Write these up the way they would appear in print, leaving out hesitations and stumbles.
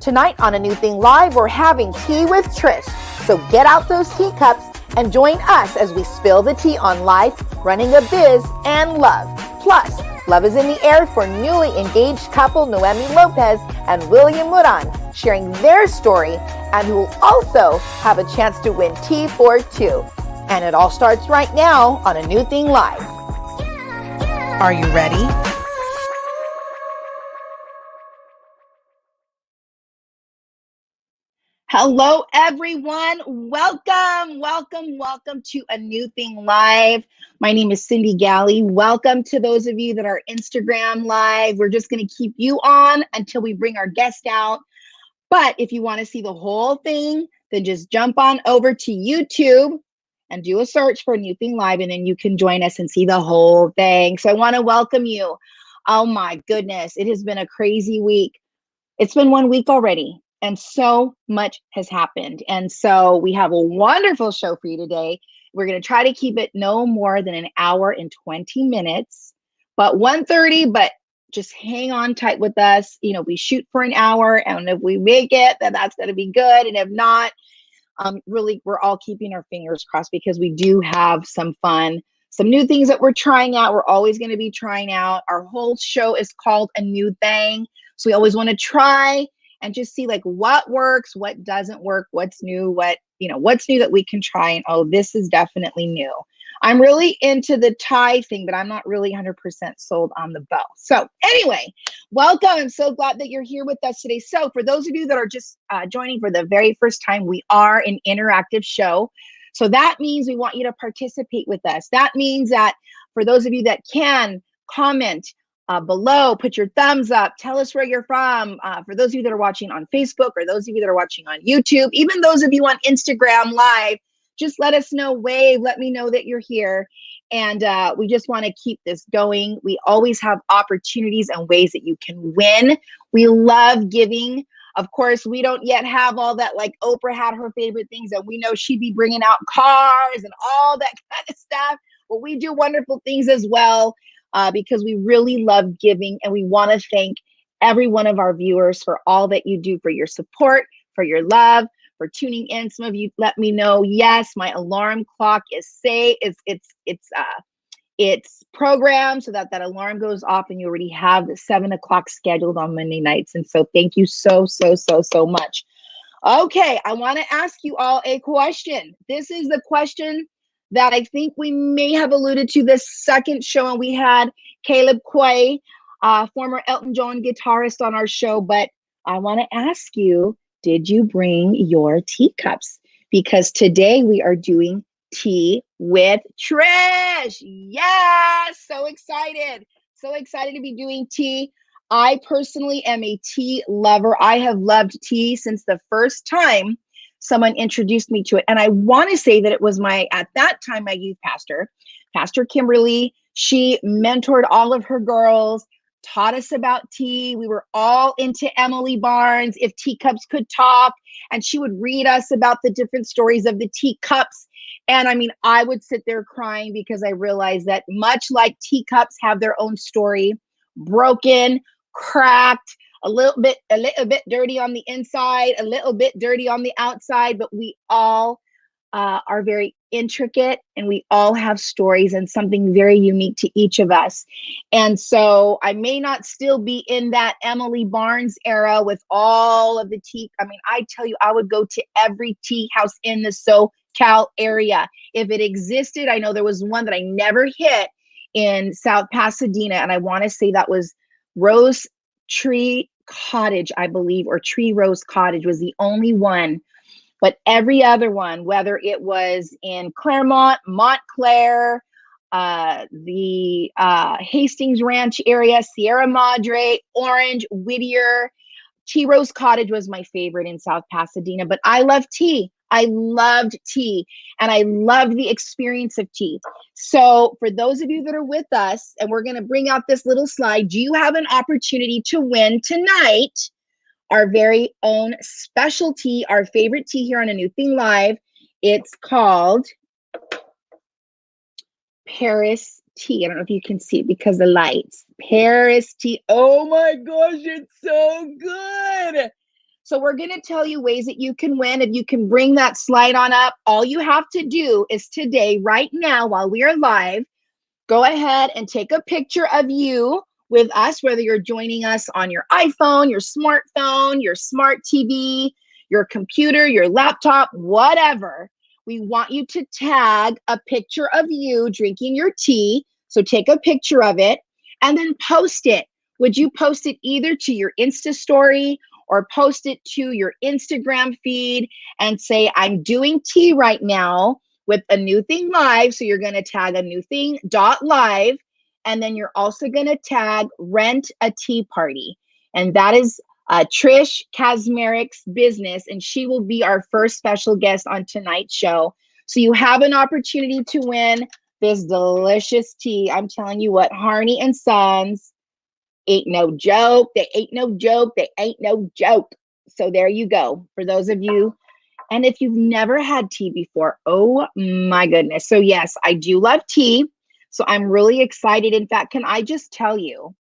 Tonight on A New Thing Live, we're having tea with Trish. So get out those teacups and join us as we spill the tea on life, running a biz, and love. Plus, love is in the air for newly engaged couple Noemi Lopez and William Moran, sharing their story, and who will also have a chance to win tea for two. And it all starts right now on A New Thing Live. Are you ready? Hello, everyone. Welcome to A New Thing Live. My name is Cindy Galley. Welcome to those of you that are Instagram Live. We're just going to keep you on until we bring our guest out. But if you want to see the whole thing, then just jump on over to YouTube and do a search for A New Thing Live, and then you can join us and see the whole thing. So I want to welcome you. Oh my goodness, it has been a crazy week. It's been 1 week already. And so much has happened. And so we have a wonderful show for you today. We're going to try to keep it no more than an hour and 20 minutes, but 1:30, but just hang on tight with us. You know, we shoot for an hour, and if we make it, then that's going to be good. And if not, really, we're all keeping our fingers crossed because we do have some fun, some new things that we're trying out. We're always going to be trying out. Our whole show is called A New Thing. So we always want to try and just see like what works, what doesn't work, what's new, what's new that we can try. And oh, this is definitely new. I'm really into the tie thing, but I'm not really 100% sold on the bow. So anyway, welcome. I'm so glad that you're here with us today. So for those of you that are just joining for the very first time, we are an interactive show. So that means we want you to participate with us. That means that for those of you that can comment, below, put your thumbs up, tell us where you're from. For those of you that are watching on Facebook, or those of you that are watching on YouTube, even those of you on Instagram Live, just let us know, wave, let me know that you're here. And we just want to keep this going. We always have opportunities and ways that you can win. We love giving. Of course, we don't yet have all that, like Oprah had her favorite things, and we know she'd be bringing out cars and all that kind of stuff. But we do wonderful things as well. Because we really love giving, and we want to thank every one of our viewers for all that you do, for your support, for your love, for tuning in. Some of you let me know, yes, my alarm clock is it's programmed so that alarm goes off, and you already have the 7 o'clock scheduled on Monday nights. And so thank you so much. Okay, I want to ask you all a question. This is the question that I think we may have alluded to this second show, and we had Caleb Quay, former Elton John guitarist, on our show. But I want to ask you, did you bring your teacups? Because today we are doing tea with Trish. Yes, so excited to be doing tea. I personally am a tea lover. I have loved tea since the first time someone introduced me to it. And I want to say that it was at that time, my youth pastor, Pastor Kimberly. She mentored all of her girls, taught us about tea. We were all into Emily Barnes, If Teacups Could Talk. And she would read us about the different stories of the teacups. And I mean, I would sit there crying because I realized that much like teacups have their own story, broken, cracked, a little bit dirty on the inside, a little bit dirty on the outside, but we all are very intricate, and we all have stories and something very unique to each of us. And so I may not still be in that Emily Barnes era with all of the tea. I mean, I tell you, I would go to every tea house in the SoCal area if it existed. I know there was one that I never hit in South Pasadena, and I want to say that was Rose Tree Cottage, I believe, or Tree Rose Cottage was the only one. But every other one, whether it was in Claremont, Montclair, the Hastings Ranch area, Sierra Madre, Orange, Whittier, Tea Rose Cottage was my favorite in South Pasadena. But I love tea. I loved tea, and I loved the experience of tea. So for those of you that are with us, and we're going to bring out this little slide, you have an opportunity to win tonight our very own special tea, our favorite tea here on A New Thing Live. It's called Paris tea. I don't know if you can see it because the lights. Paris tea. Oh my gosh, it's so good. So we're going to tell you ways that you can win. If you can bring that slide on up, all you have to do is today, right now, while we are live, go ahead and take a picture of you with us, whether you're joining us on your iPhone, your smartphone, your smart TV, your computer, your laptop, whatever. We want you to tag a picture of you drinking your tea. So take a picture of it and then post it. Would you post it either to your Insta story or post it to your Instagram feed and say, I'm doing tea right now with a new thing live. So you're going to tag a new thing .live. And then you're also going to tag rent a tea party. And that is Trish Kaczmarek's business. And she will be our first special guest on tonight's show. So you have an opportunity to win this delicious tea. I'm telling you what, Harney and Sons ain't no joke. They ain't no joke. They ain't no joke. So there you go. For those of you, and if you've never had tea before, oh my goodness. So yes, I do love tea. So I'm really excited. In fact, can I just tell you,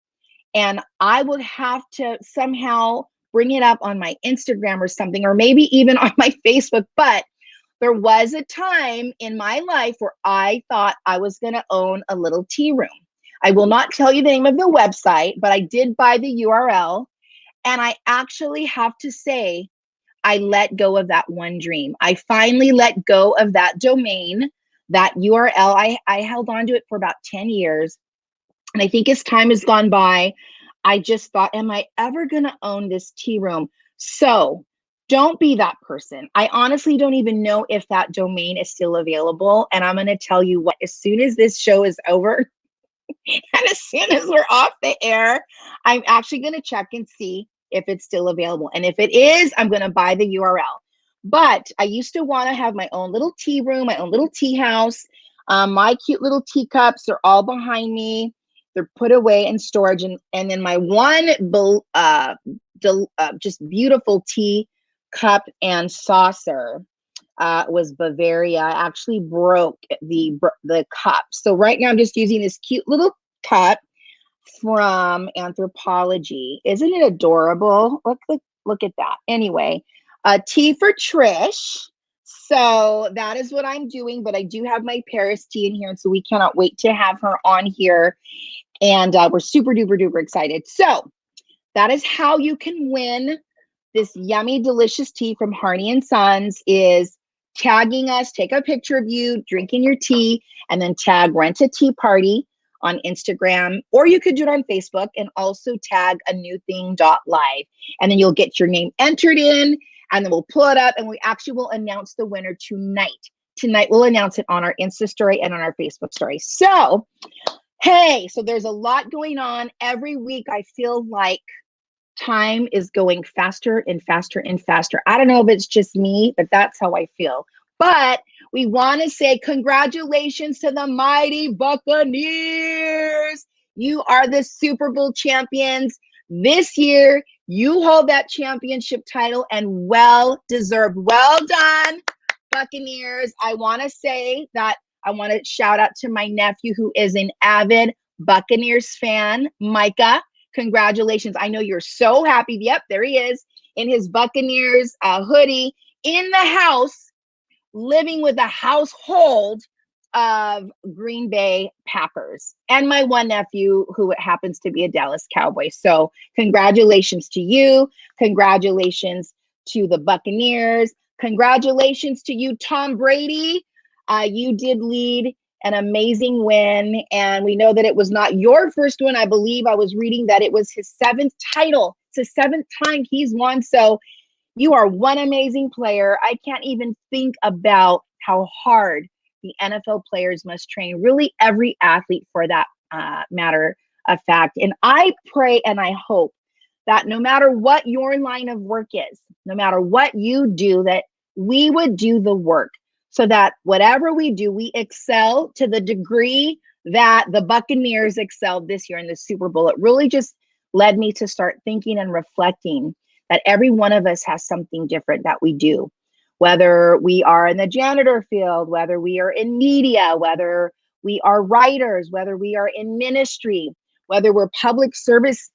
and I would have to somehow bring it up on my Instagram or something, or maybe even on my Facebook, but there was a time in my life where I thought I was going to own a little tea room. I will not tell you the name of the website, but I did buy the URL. And I actually have to say, I let go of that one dream. I finally let go of that domain, that URL. I held on to it for about 10 years. And I think as time has gone by, I just thought, am I ever going to own this tea room? So don't be that person. I honestly don't even know if that domain is still available. And I'm going to tell you what, as soon as this show is over, and as soon as we're off the air, I'm actually going to check and see if it's still available. And if it is, I'm going to buy the URL. But I used to want to have my own little tea room, my own little tea house. My cute little teacups are all behind me. They're put away in storage. And then my one just beautiful tea cup and saucer was Bavaria. I actually broke the cup. So right now I'm just using this cute little cup from Anthropology. Isn't it adorable? Look at that. Anyway, tea for Trish. So that is what I'm doing, but I do have my Paris tea in here, and so we cannot wait to have her on here. And we're super duper duper excited. So that is how you can win this yummy, delicious tea from Harney and Sons, is tagging us, take a picture of you drinking your tea, and then tag Rent a Tea Party on Instagram, or you could do it on Facebook and also tag a new thing .live. And then you'll get your name entered in, and then we'll pull it up, and we actually will announce the winner tonight. Tonight we'll announce it on our Insta story and on our Facebook story. So, hey, so there's a lot going on. Every week I feel like time is going faster and faster and faster. I don't know if it's just me, but that's how I feel. But we want to say congratulations to the mighty Buccaneers. You are the Super Bowl champions this year. You hold that championship title, and well deserved. Well done, Buccaneers. I want to say that I want to shout out to my nephew, who is an avid Buccaneers fan, Micah. Congratulations. I know you're so happy. Yep, there he is in his Buccaneers hoodie in the house, living with a household of Green Bay Packers, and my one nephew who happens to be a Dallas Cowboy. So congratulations to you. Congratulations to the Buccaneers. Congratulations to you, Tom Brady. You did lead an amazing win, and we know that it was not your first one. I believe I was reading that it was his 7th title. It's the 7th time he's won. So you are one amazing player. I can't even think about how hard the NFL players must train, really every athlete for that matter of fact. And I pray and I hope that no matter what your line of work is, no matter what you do, that we would do the work, so that whatever we do, we excel to the degree that the Buccaneers excelled this year in the Super Bowl. It really just led me to start thinking and reflecting that every one of us has something different that we do, whether we are in the janitor field, whether we are in media, whether we are writers, whether we are in ministry, whether we're public service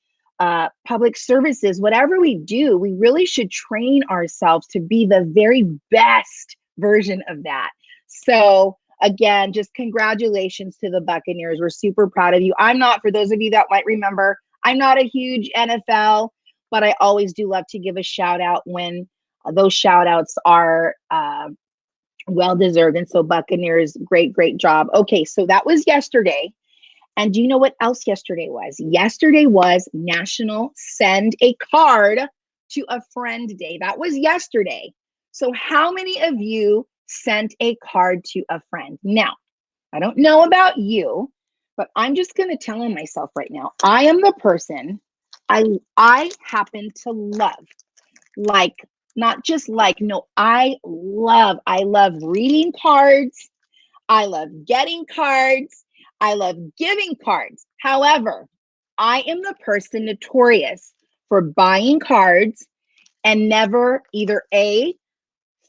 public services, whatever we do, we really should train ourselves to be the very best version of that. So again, just congratulations to the Buccaneers. We're super proud of you. I'm not, for those of you that might remember, I'm not a huge NFL, but I always do love to give a shout out when those shout outs are well deserved. And so Buccaneers, great, great job. Okay, so that was yesterday. And do you know what else yesterday was? Yesterday was National Send a Card to a Friend Day. That was yesterday. So how many of you sent a card to a friend? Now, I don't know about you, but I'm just going to tell on myself right now. I am the person I happen to love, like, not just like, no, I love reading cards. I love getting cards. I love giving cards. However, I am the person notorious for buying cards and never either A,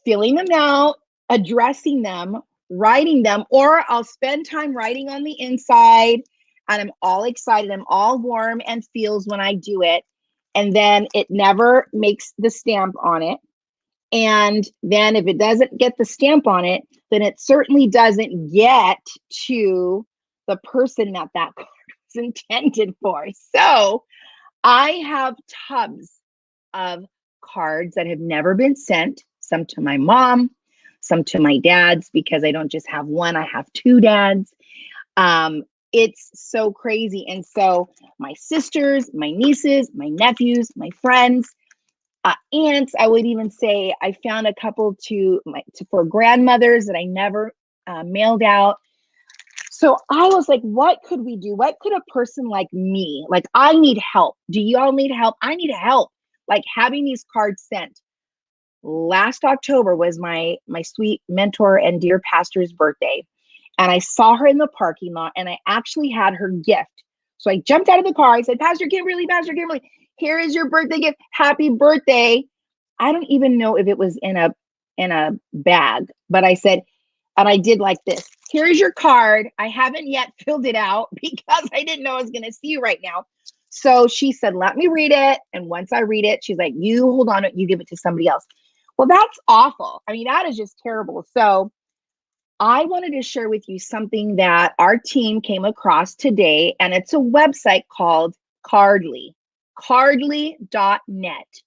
filling them out, addressing them, writing them, or I'll spend time writing on the inside and I'm all excited. I'm all warm and feels when I do it. And then it never makes the stamp on it. And then if it doesn't get the stamp on it, then it certainly doesn't get to the person that that card was intended for. So I have tubs of cards that have never been sent, some to my mom, some to my dads, because I don't just have one, I have two dads. It's so crazy. And so my sisters, my nieces, my nephews, my friends, aunts, I would even say I found a couple for grandmothers that I never mailed out. So I was like, what could we do? What could a person like me, like I need help. Do you all need help? I need help. Like having these cards sent. Last October was my sweet mentor and dear pastor's birthday. And I saw her in the parking lot and I actually had her gift. So I jumped out of the car. I said, Pastor Kimberly, here is your birthday gift. Happy birthday. I don't even know if it was in a bag, but I said, and I did like this. Here is your card. I haven't yet filled it out because I didn't know I was going to see you right now. So she said, let me read it. And once I read it, she's like, you hold on, you give it to somebody else. Well, that's awful. I mean, that is just terrible. So I wanted to share with you something that our team came across today, and it's a website called Cardly, cardly.net.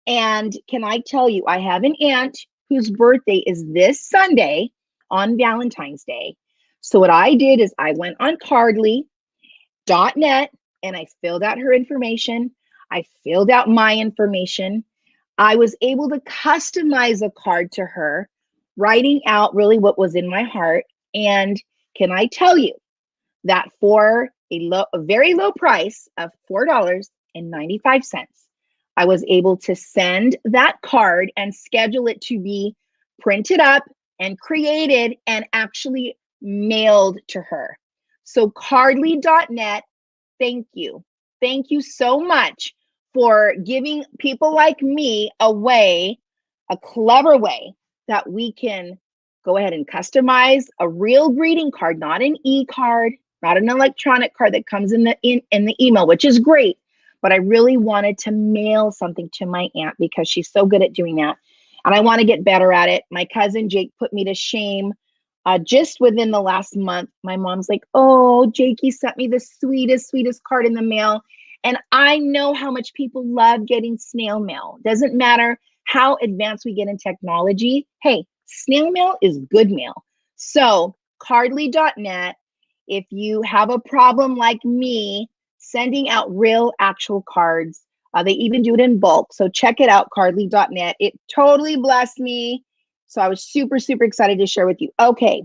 And can I tell you, I have an aunt whose birthday is this Sunday on Valentine's Day. So what I did is I went on cardly.net and I filled out her information. I filled out my information. I was able to customize a card to her, writing out really what was in my heart. And can I tell you that for a very low price of $4.95, I was able to send that card and schedule it to be printed up and created and actually mailed to her. So cardly.net, thank you. Thank you so much for giving people like me a clever way that we can go ahead and customize a real greeting card, not an e-card, not an electronic card that comes in the email, which is great. But I really wanted to mail something to my aunt because she's so good at doing that. And I want to get better at it. My cousin Jake put me to shame just within the last month. My mom's like, oh, Jakey sent me the sweetest card in the mail. And I know how much people love getting snail mail. Doesn't matter how advanced we get in technology. Hey, snail mail is good mail. So cardly.net, if you have a problem like me, sending out real actual cards, they even do it in bulk. So check it out, cardly.net. It totally blessed me. So I was super excited to share with you. Okay,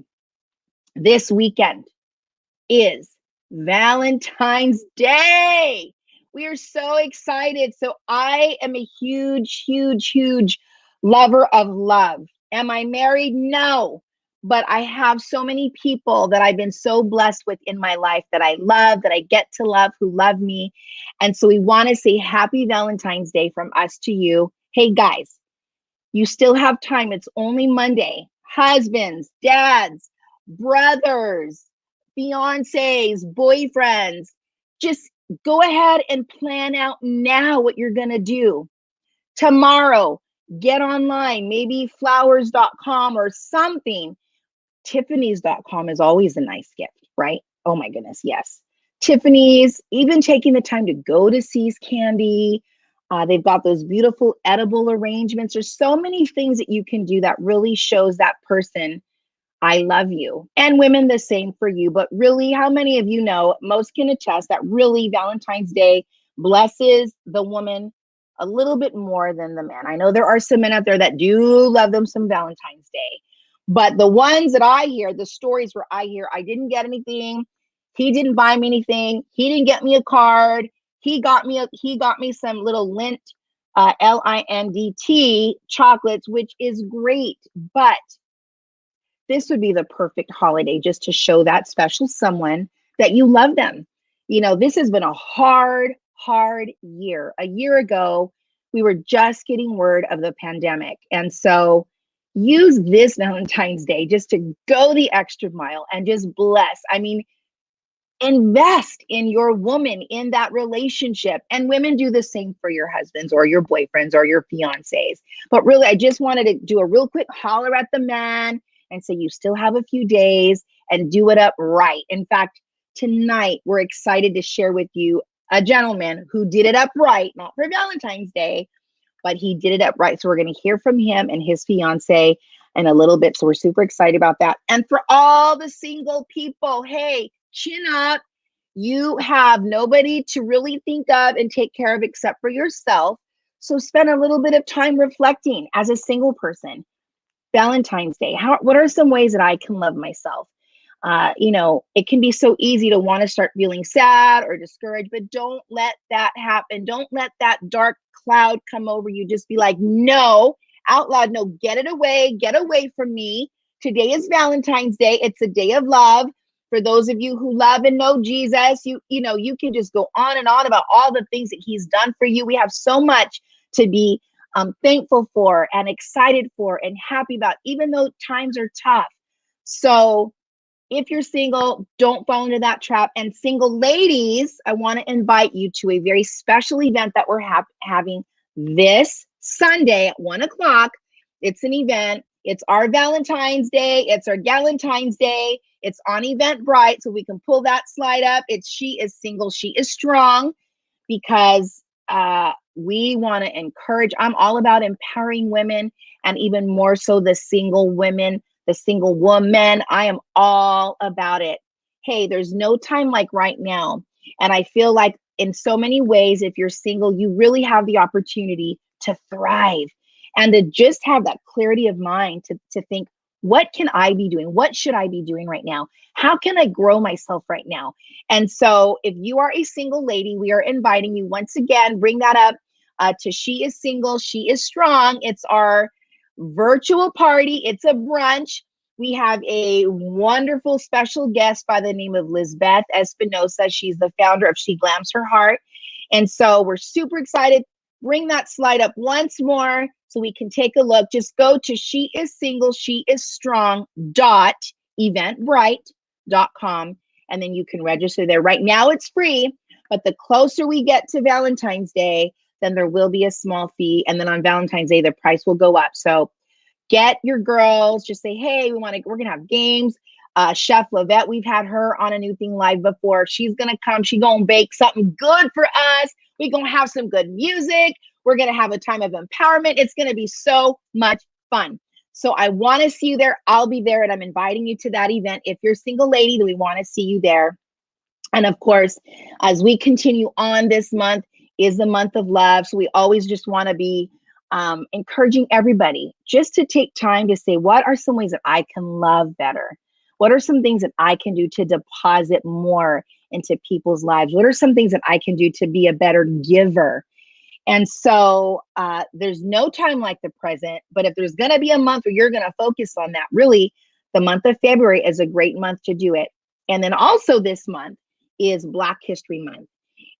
this weekend is Valentine's Day. We are so excited. So I am a huge lover of love. Am I married? No. But I have so many people that I've been so blessed with in my life that I love, that I get to love, who love me. And so we want to say happy Valentine's Day from us to you. Hey guys, you still have time. It's only Monday. Husbands, dads, brothers, fiancés, boyfriends, just go ahead and plan out now what you're going to do. Tomorrow, get online, maybe flowers.com or something. Tiffany's.com is always a nice gift, right? Oh my goodness, yes. Tiffany's, even taking the time to go to C's Candy. They've got those beautiful edible arrangements. There's so many things that you can do that really shows that person, I love you. And women, the same for you. But really, how many of you know, most can attest that really Valentine's Day blesses the woman a little bit more than the man. I know there are some men out there that do love them some Valentine's Day. But the ones that I hear, the stories where I hear, I didn't get anything, he didn't buy me anything, he didn't get me a card, he got me some little lint, LINDT chocolates, which is great. But this would be the perfect holiday just to show that special someone that you love them. You know, this has been a hard year. A year ago, we were just getting word of the pandemic. And so use this Valentine's Day just to go the extra mile and just bless. I mean, invest in your woman, in that relationship. And women do the same for your husbands or your boyfriends or your fiancés. But really, I just wanted to do a real quick holler at the man and say you still have a few days and do it up right. In fact, tonight, we're excited to share with you a gentleman who did it up right, not for Valentine's Day, but he did it up right. So we're going to hear from him and his fiance in a little bit. So we're super excited about that. And for all the single people, hey, chin up. You have nobody to really think of and take care of except for yourself. So spend a little bit of time reflecting as a single person. Valentine's Day, what are some ways that I can love myself? You know, it can be so easy to want to start feeling sad or discouraged, but don't let that happen. Don't let that dark cloud come over you. Just be like, no, out loud, no, get away from me. Today is Valentine's Day. It's a day of love. For those of you who love and know Jesus, you know, you can just go on and on about all the things that he's done for you. We have so much to be thankful for and excited for and happy about, even though times are tough. So if you're single, don't fall into that trap. And single ladies, I want to invite you to a very special event that we're having this Sunday at 1 o'clock. It's an event. It's our Valentine's Day. It's our Galentine's Day. It's on Eventbrite, so we can pull that slide up. It's She Is Single, She Is Strong, because we want to encourage. I'm all about empowering women, and even more so the single women, the single woman. I am all about it. Hey, there's no time like right now. And I feel like in so many ways, if you're single, you really have the opportunity to thrive and to just have that clarity of mind to think, what can I be doing? What should I be doing right now? How can I grow myself right now? And so if you are a single lady, we are inviting you once again, bring that up to She Is Single, She Is Strong. It's our virtual party. It's a brunch. We have a wonderful special guest by the name of Lizbeth Espinosa. She's the founder of She Glams Her Heart. And so we're super excited. Bring that slide up once more so we can take a look. Just go to She Is Single, She Is Strong .eventbrite.com, and then you can register there. Right now it's free, but the closer we get to Valentine's Day, then there will be a small fee. And then on Valentine's Day, the price will go up. So get your girls, just say, hey, we're going to have games. Chef Lavette, we've had her on a new thing live before. She's going to come. She's going to bake something good for us. We're going to have some good music. We're going to have a time of empowerment. It's going to be so much fun. So I want to see you there. I'll be there, and I'm inviting you to that event. If you're a single lady, then we want to see you there. And of course, as we continue on, this month is the month of love. So we always just want to be encouraging everybody just to take time to say, what are some ways that I can love better? What are some things that I can do to deposit more into people's lives? What are some things that I can do to be a better giver? And so there's no time like the present, but if there's going to be a month where you're going to focus on that, really, the month of February is a great month to do it. And then also this month is Black History Month.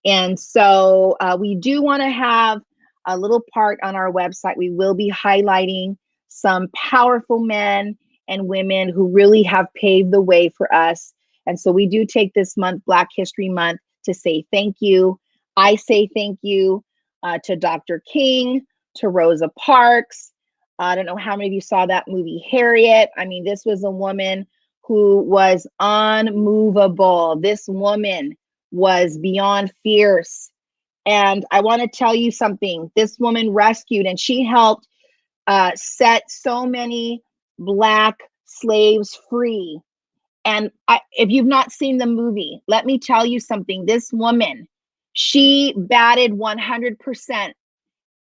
And so we do want to have a little part on our website. We will be highlighting some powerful men and women who really have paved the way for us. And so we do take this month, Black History Month, to say thank you. I say thank you to Dr. King, to Rosa Parks. I don't know how many of you saw that movie, Harriet. I mean, this was a woman who was unmovable. This woman was beyond fierce. And I want to tell you something. This woman rescued and she helped set so many Black slaves free. And if you've not seen the movie, let me tell you something. This woman, she batted 100%.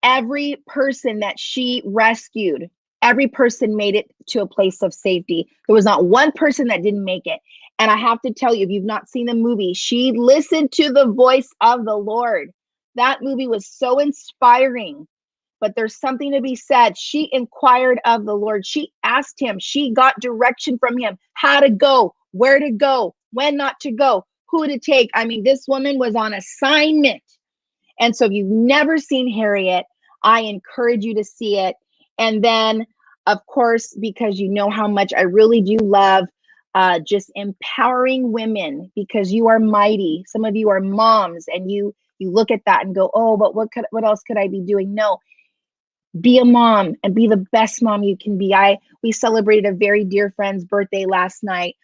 Every person that she rescued, every person made it to a place of safety. There was not one person that didn't make it. And I have to tell you, if you've not seen the movie, she listened to the voice of the Lord. That movie was so inspiring. But there's something to be said. She inquired of the Lord. She asked him. She got direction from him, how to go, where to go, when not to go, who to take. I mean, this woman was on assignment. And so if you've never seen Harriet, I encourage you to see it. And then, of course, because you know how much I really do love just empowering women, because you are mighty. Some of you are moms and you look at that and go, oh, but what else could I be doing? No, be a mom and be the best mom you can be. We celebrated a very dear friend's birthday last night,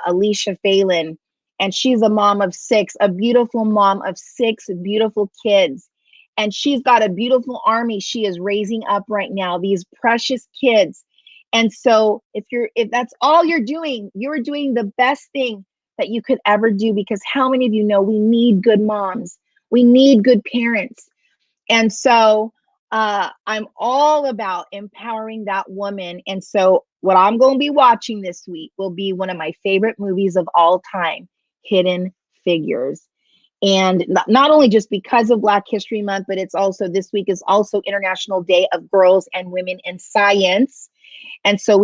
Alicia Phelan, and she's a mom of 6, a beautiful mom of 6 beautiful kids. And she's got a beautiful army she is raising up right now, these precious kids. And so if that's all you're doing the best thing that you could ever do, because how many of you know we need good moms? We need good parents. And so I'm all about empowering that woman. And so what I'm going to be watching this week will be one of my favorite movies of all time, Hidden Figures. And not only just because of Black History Month, but it's also, this week is also International Day of Girls and Women in Science. And so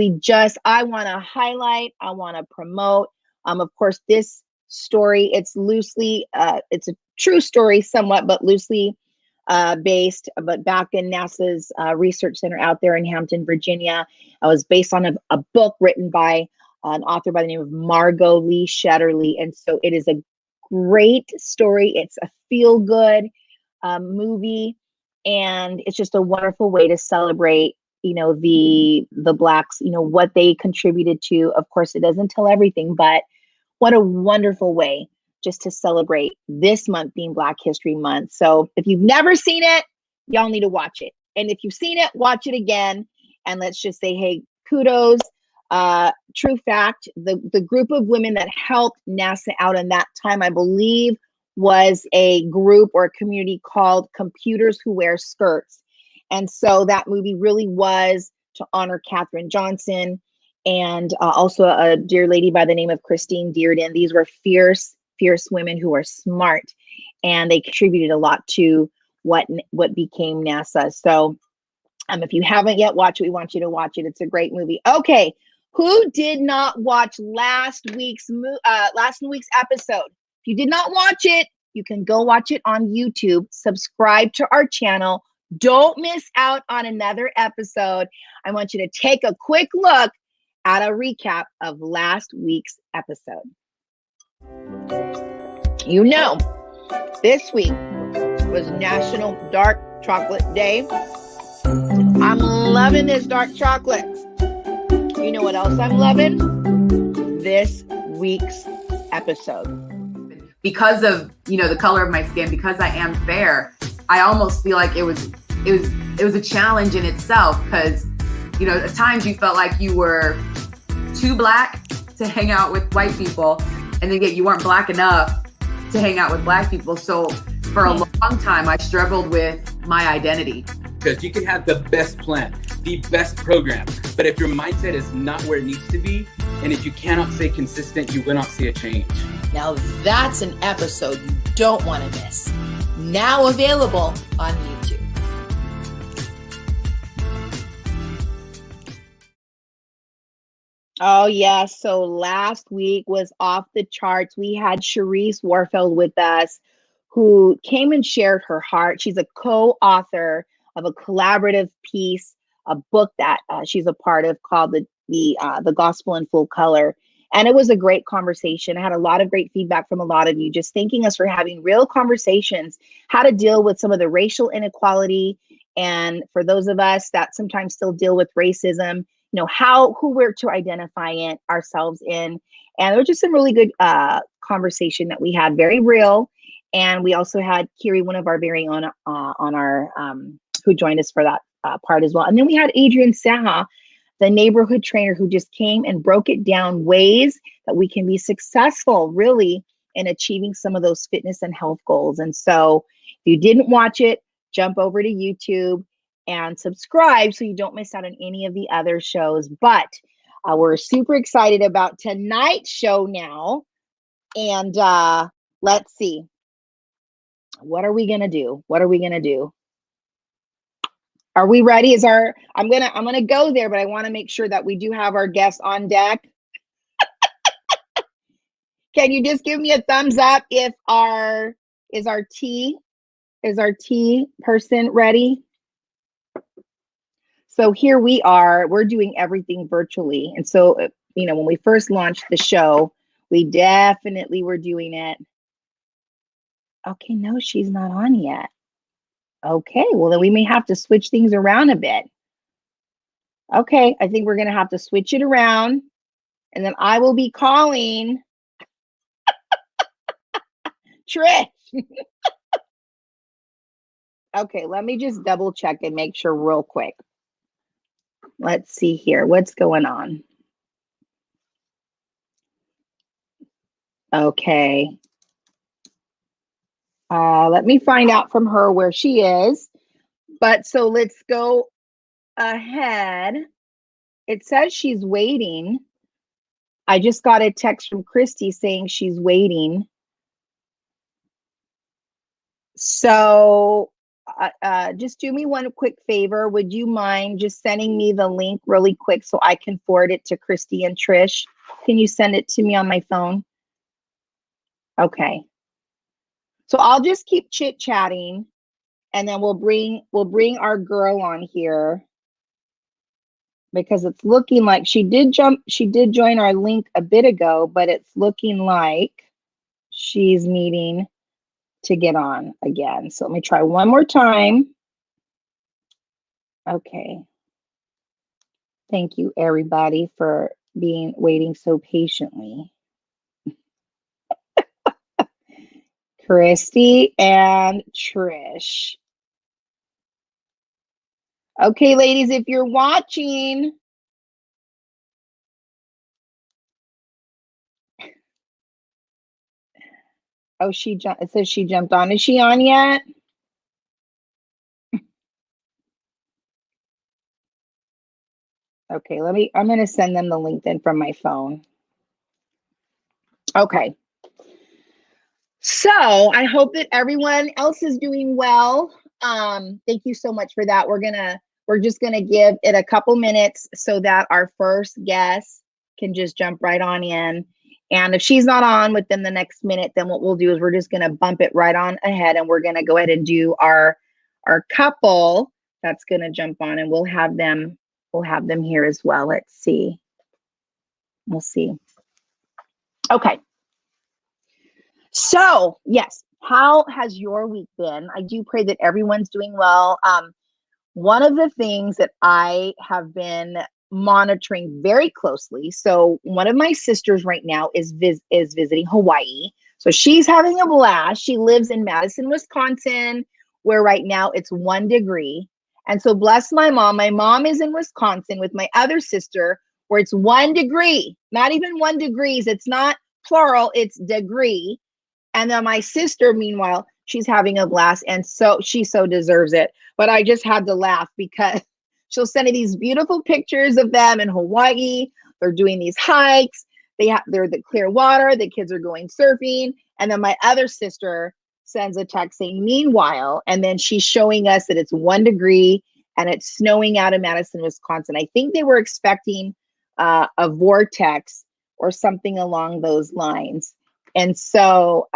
I want to highlight, I want to promote, of course, this story, it's loosely, it's a true story somewhat, but loosely based, but back in NASA's research center out there in Hampton, Virginia. It was based on a book written by an author by the name of Margot Lee Shetterly. And so it is a great story. It's a feel-good movie, and it's just a wonderful way to celebrate, the Blacks, what they contributed to. Of course, it doesn't tell everything, but what a wonderful way just to celebrate this month being Black History Month. So if you've never seen it, y'all need to watch it. And if you've seen it, watch it again. And let's just say, hey, kudos. True fact, the group of women that helped NASA out in that time, I believe, was a group or a community called Computers Who Wear Skirts. And so that movie really was to honor Katherine Johnson and also a dear lady by the name of Christine Dearden. These were fierce women who were smart, and they contributed a lot to what became NASA. So if you haven't yet watched it, we want you to watch it. It's a great movie. Okay, who did not watch last week's episode? If you did not watch it, you can go watch it on YouTube. Subscribe to our channel. Don't miss out on another episode. I want you to take a quick look at a recap of last week's episode. This week was National Dark Chocolate Day. I'm loving this dark chocolate. You know what else I'm loving? This week's episode. Because of, the color of my skin, because I am fair, I almost feel like it was a challenge in itself, because, at times you felt like you were too Black to hang out with white people, and then yet you weren't Black enough to hang out with Black people. So for a long time, I struggled with my identity. Because you can have the best plan, the best program, but if your mindset is not where it needs to be, and if you cannot stay consistent, you will not see a change. Now that's an episode you don't want to miss. Now available on YouTube. Oh, yeah. So last week was off the charts. We had Cherise Warfeld with us, who came and shared her heart. She's a co-author of a collaborative piece, a book that she's a part of called the Gospel in Full Color. And it was a great conversation. I had a lot of great feedback from a lot of you, just thanking us for having real conversations, how to deal with some of the racial inequality. And for those of us that sometimes still deal with racism, who we're to identify ourselves in. And there was just some really good conversation that we had, very real. And we also had Kiri, one of our very own on our, who joined us for that part as well. And then we had Adrian Saha, the neighborhood trainer, who just came and broke it down ways that we can be successful really in achieving some of those fitness and health goals. And so if you didn't watch it, jump over to YouTube and subscribe so you don't miss out on any of the other shows. But we're super excited about tonight's show now. And let's see. What are we going to do? What are we going to do? Are we ready? I'm gonna go there, but I want to make sure that we do have our guests on deck. Can you just give me a thumbs up if our tea person ready? So here we are. We're doing everything virtually, and so when we first launched the show, we definitely were doing it. Okay, no, she's not on yet. Okay, well then we may have to switch things around a bit. Okay, I think we're gonna have to switch it around, and then I will be calling Trish. Okay, let me just double check and make sure real quick. Let's see here, what's going on? Okay. Let me find out from her where she is. But so let's go ahead. It says she's waiting. I just got a text from Christy saying she's waiting. So just do me one quick favor. Would you mind just sending me the link really quick so I can forward it to Christy and Trish? Can you send it to me on my phone? Okay. So I'll just keep chit-chatting, and then we'll bring our girl on here, because it's looking like she did join our link a bit ago, but it's looking like she's needing to get on again. So let me try one more time. Okay. Thank you everybody for waiting so patiently. Christy and Trish. Okay, ladies, if you're watching, oh, it says she jumped on. Is she on yet? Okay, I'm going to send them the link then from my phone. Okay. So I hope that everyone else is doing well. Thank you so much for that. We're just gonna give it a couple minutes so that our first guest can just jump right on in. And if she's not on within the next minute, then what we'll do is we're just gonna bump it right on ahead, and we're gonna go ahead and do our couple that's gonna jump on, and we'll have them here as well. Let's see. We'll see. Okay. So yes, how has your week been? I do pray that everyone's doing well. One of the things that I have been monitoring very closely. So one of my sisters right now is visiting Hawaii. So she's having a blast. She lives in Madison, Wisconsin, where right now it's 1 degree. And so bless my mom. My mom is in Wisconsin with my other sister, where it's 1 degree, not even 1 degrees. It's not plural, it's degree. And then my sister, meanwhile, she's having a blast, and so she so deserves it. But I just had to laugh because she'll send me these beautiful pictures of them in Hawaii. They're doing they're the clear water. The kids are going surfing. And then my other sister sends a text saying, meanwhile, and then she's showing us that it's 1 degree and it's snowing out in Madison, Wisconsin. I think they were expecting a vortex or something along those lines. And so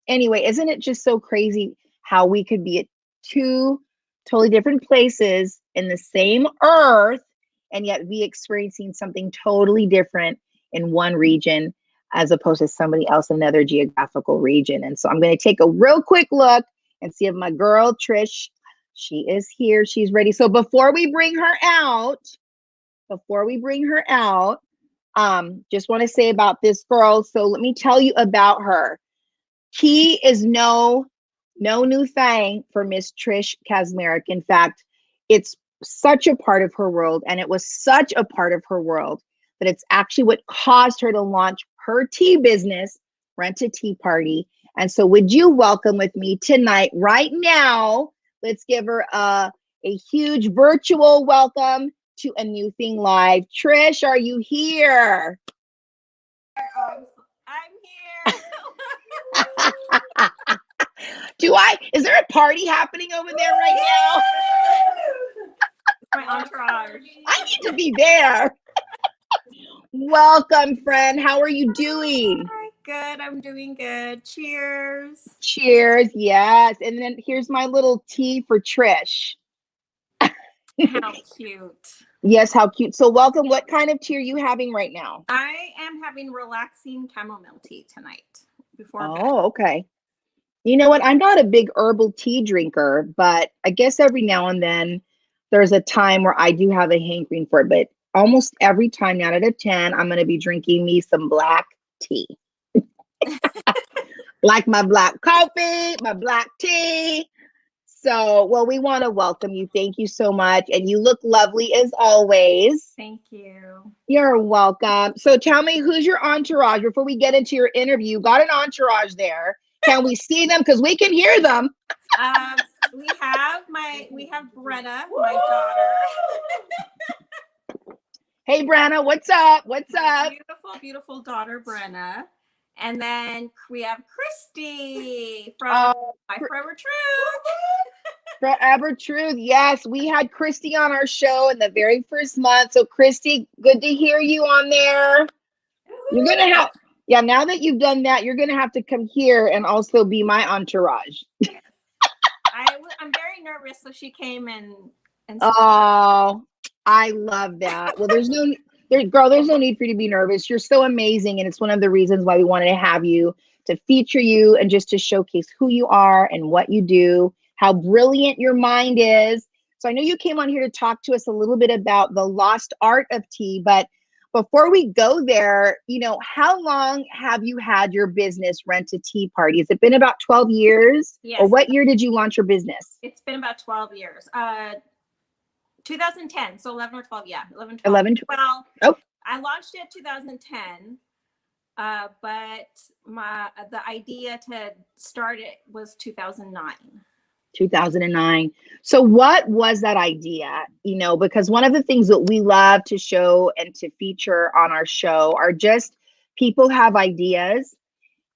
anyway, isn't it just so crazy how we could be at 2 totally different places in the same earth and yet be experiencing something totally different in one region as opposed to somebody else in another geographical region. And so I'm going to take a real quick look and see if my girl Trish, she is here. She's ready. So before we bring her out, just want to say about this girl. So let me tell you about her. Tea is no new thing for Miss Trish Kaczmarek. In fact, it's such a part of her world, and it was such a part of her world that it's actually what caused her to launch her tea business, Rent a Tea Party. And so would you welcome with me tonight, right now, let's give her a huge virtual welcome to A New Thing Live. Trish, are you here? I'm here. Is there a party happening over there right now? My entourage. I need to be there. Welcome, friend. How are you doing? Hi, good. I'm doing good. Cheers. Cheers. Yes. And then here's my little tea for Trish. How cute. Yes, how cute. So welcome. What kind of tea are you having right now? I am having relaxing chamomile tea tonight before bed. Oh, okay. You know what? I'm not a big herbal tea drinker, but I guess every now and then there's a time where I do have a hankering for it. But almost every time, 9 out of 10, I'm going to be drinking me some black tea. Like my black coffee, my black tea. So, well, we want to welcome you. Thank you so much. And you look lovely as always. Thank you. You're welcome. So tell me, who's your entourage? Before we get into your interview, you got an entourage there. Can we see them? Because we can hear them. We have Brenna, my daughter. Hey, Brenna, what's up? What's up? Beautiful, beautiful daughter, Brenna. And then we have Christy from My Forever Truth. Forever Truth. Yes, we had Christy on our show in the very first month. So, Christy, good to hear you on there. You're going to have, now that you've done that, you're going to have to come here and also be my entourage. I'm very nervous, so she came and oh, I love that. Well, there's no need for you to be nervous. You're so amazing, and it's one of the reasons why we wanted to have you, to feature you and just to showcase who you are and what you do, how brilliant your mind is. So I know you came on here to talk to us a little bit about the lost art of tea, but before we go there, how long have you had your business, Rent a Tea Party? Has it been about 12 years? Yes. Or what year did you launch your business? It's been about 12 years. 2010, so 11 or 12, yeah. 11, 12. 11, 12. Well, oh. I launched it 2010, but the idea to start it was 2009. 2009. So what was that idea? Because one of the things that we love to show and to feature on our show are just people have ideas,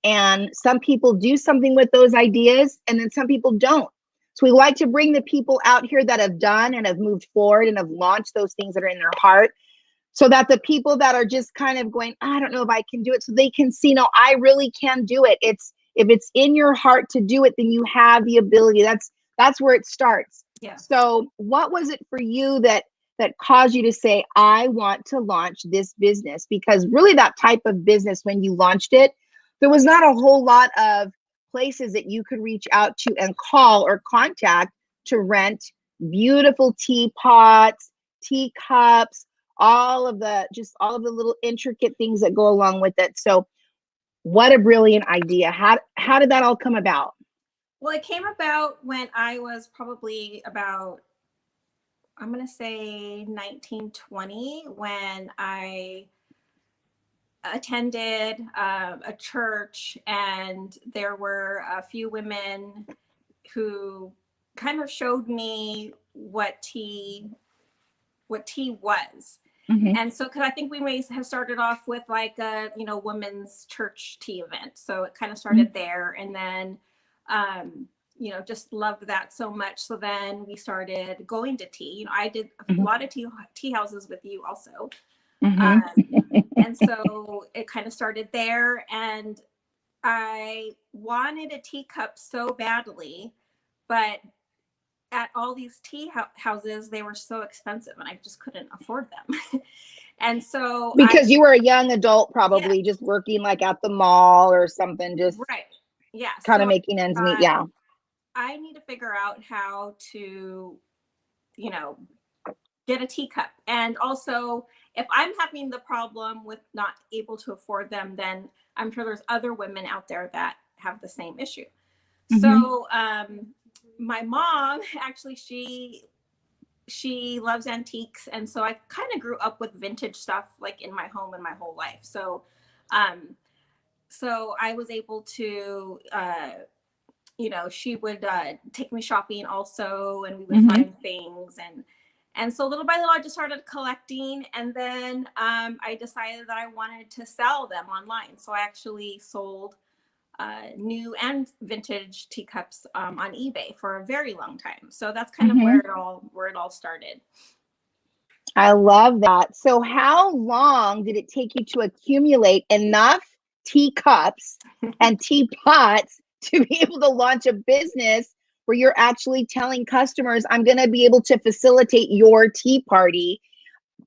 and some people do something with those ideas and then some people don't. So we like to bring the people out here that have done and have moved forward and have launched those things that are in their heart, so that the people that are just kind of going, I don't know if I can do it, so they can see, no, I really can do it. If it's in your heart to do it, then you have the ability. That's where it starts. Yeah. So what was it for you that caused you to say, I want to launch this business? Because really that type of business, when you launched it, there was not a whole lot of places that you could reach out to and call or contact to rent beautiful teapots, teacups, all of the little intricate things that go along with it. So what a brilliant idea. How did that all come about? Well, it came about when I was probably about, I'm going to say 19, 20, when I attended a church, and there were a few women who kind of showed me what tea was. Mm-hmm. And so, because I think we may have started off with like a women's church tea event, so it kind of started Mm-hmm. there, and then just loved that so much. So then we started going to tea. I did a Mm-hmm. lot of tea houses with you also. Mm-hmm. And so it kind of started there, and I wanted a teacup so badly, but at all these houses, they were so expensive and I just couldn't afford them. And so because you were a young adult, probably yeah, just working like at the mall or something, just right. Yeah. kind So of making ends meet. Yeah. I need to figure out how to, get a teacup. And also, if I'm having the problem with not able to afford them, then I'm sure there's other women out there that have the same issue. Mm-hmm. So my mom, actually, she loves antiques. And so I kind of grew up with vintage stuff like in my home and my whole life. So so I was able to, she would take me shopping also, and we would find things. And so little by little, I just started collecting. And then I decided that I wanted to sell them online. So I actually sold new and vintage teacups on eBay for a very long time. So that's kind of where it all started. I love that. So how long did it take you to accumulate enough teacups and teapots to be able to launch a business where you're actually telling customers, I'm going to be able to facilitate your tea party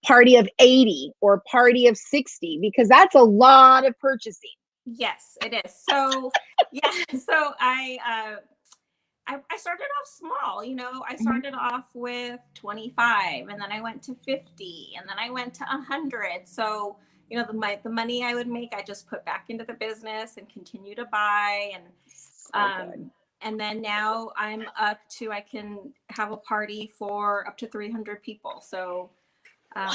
of 80 or party of 60, because that's a lot of purchasing. Yes, it is. So yeah, so I started off small, I started off with 25, and then I went to 50, and then I went to 100. So, the money I would make, I just put back into the business and continue to buy. And then now I'm up to, I can have a party for up to 300 people. So yeah,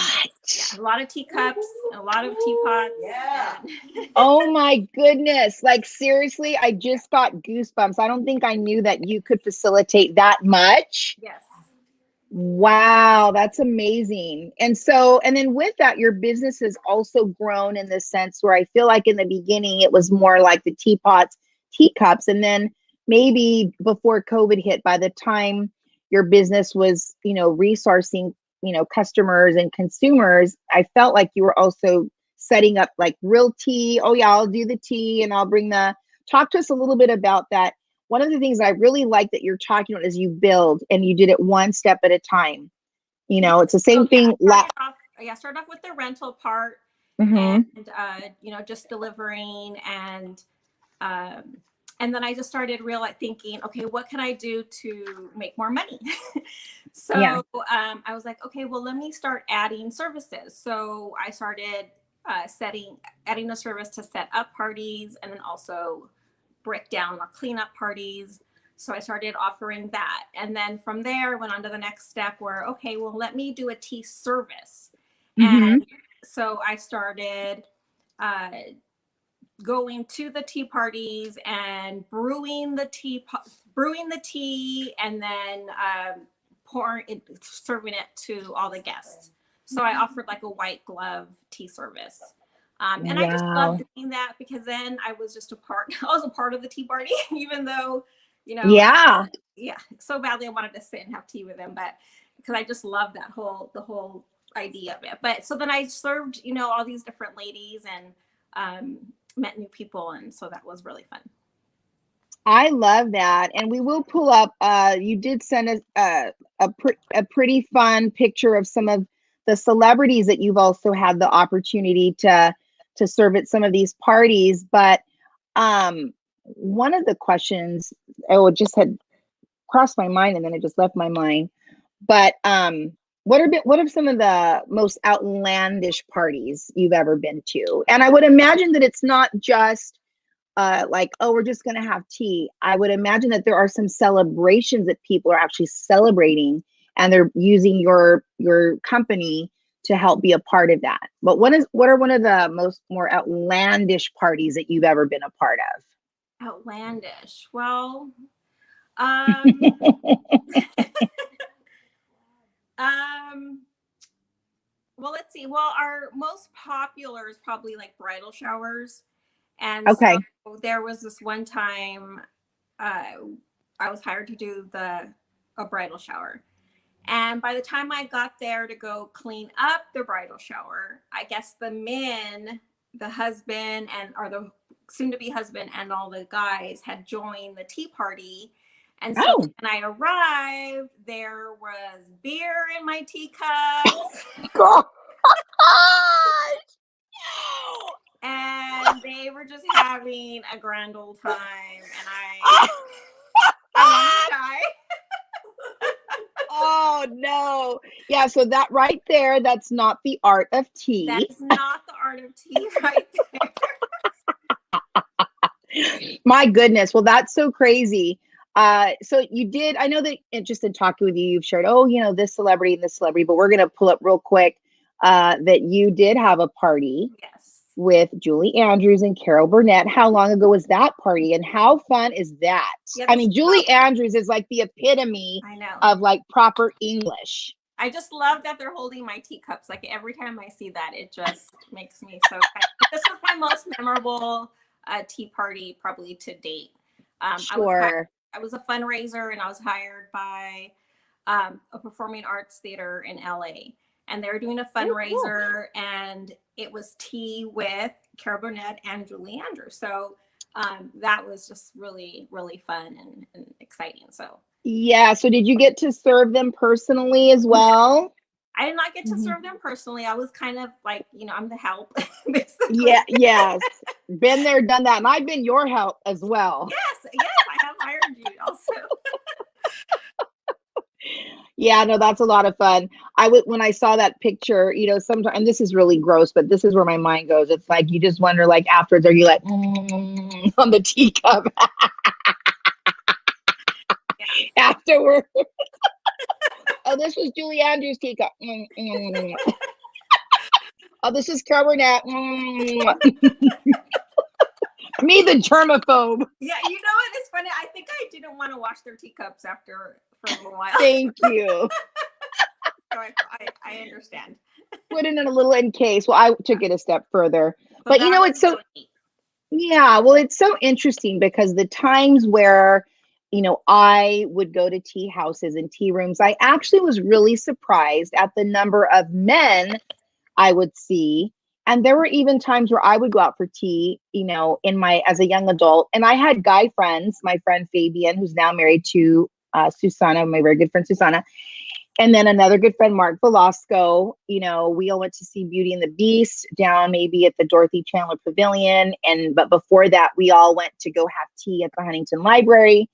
a lot of teacups, a lot of teapots. Yeah. Oh my goodness. Like seriously, I just got goosebumps. I don't think I knew that you could facilitate that much. Yes. Wow, that's amazing. And then with that, your business has also grown in the sense where I feel like in the beginning, it was more like the teapots, teacups. And then maybe before COVID hit, by the time your business was, resourcing, customers and consumers, I felt like you were also setting up like real tea. Oh yeah, I'll do the tea and I'll bring talk to us a little bit about that. One of the things I really like that you're talking about is you build, and you did it one step at a time. It's the same thing. I started off with the rental part, and just delivering, and then I just started thinking, okay, what can I do to make more money? So I was like, okay, well, let me start adding services. So I started adding a service to set up parties, and then also break down or clean up parties. So I started offering that. And then from there, went on to the next step where, okay, well, let me do a tea service. And so I started going to the tea parties and brewing the tea, and then serving it to all the guests. So I offered like a white glove tea service. And I just loved doing that, because then I was just I was a part of the tea party, even though, so badly I wanted to sit and have tea with them, but because I just loved the whole idea of it. But so then I served, all these different ladies, and met new people. And so that was really fun. I love that. And we will pull up, you did send us a pretty fun picture of some of the celebrities that you've also had the opportunity to serve at some of these parties. But one of the questions, it just had crossed my mind and then it just left my mind. But what are some of the most outlandish parties you've ever been to? And I would imagine that it's not just like, oh, we're just going to have tea. I would imagine that there are some celebrations that people are actually celebrating, and they're using your company to help be a part of that. But what are one of the more outlandish parties that you've ever been a part of? Outlandish. Well, well, let's see. Well, our most popular is probably like bridal showers. And so there was this one time I was hired to do a bridal shower. And by the time I got there to go clean up the bridal shower, I guess the men, the husband or the soon to be husband, and all the guys had joined the tea party. And so Oh. when I arrived, there was beer in my teacups. God. And they were just having a grand old time. And I wanted to die. Oh no. Yeah, so that right there, that's not the art of tea. That is not the art of tea right there. My goodness. Well, that's so crazy. So you did, I know that just in talking with you, you've shared, oh, this celebrity and this celebrity, but we're going to pull up real quick that you did have a party. Yes. With Julie Andrews and Carol Burnett. How long ago was that party, and how fun is that? Yeah, I mean, Julie Andrews is like the epitome of like proper English. I just love that they're holding my teacups. Like every time I see that, it just makes me so happy. This was my most memorable tea party probably to date. Sure. I was a fundraiser, and I was hired by a performing arts theater in LA. And they were doing a fundraiser, and it was tea with Carol Burnett and Julie Andrews. So that was just really, really fun and exciting. So yeah. So did you get to serve them personally as well? I did not get to serve them personally. I was kind of like, I'm the help. Basically. Yeah. Yes. Been there, done that, and I've been your help as well. Yes. I have hired you also. Yeah, no, that's a lot of fun. When I saw that picture, sometimes, and this is really gross, but this is where my mind goes. It's like, you just wonder, like, afterwards, are you like, on the teacup afterwards? Oh, this was Julie Andrews' teacup. Oh, this is Carol Burnett. Me, the germaphobe. Yeah, what? It's funny. I think I didn't want to wash their teacups for a little while. Thank you. So I understand. Put it in a little encase. Well, I took it a step further. But it's so, yeah, well, it's so interesting because the times where, I would go to tea houses and tea rooms, I actually was really surprised at the number of men I would see. And there were even times where I would go out for tea, as a young adult. And I had guy friends, my friend Fabian, who's now married to Susanna, my very good friend Susanna. And then another good friend, Mark Velasco. We all went to see Beauty and the Beast down maybe at the Dorothy Chandler Pavilion. But before that, we all went to go have tea at the Huntington Library.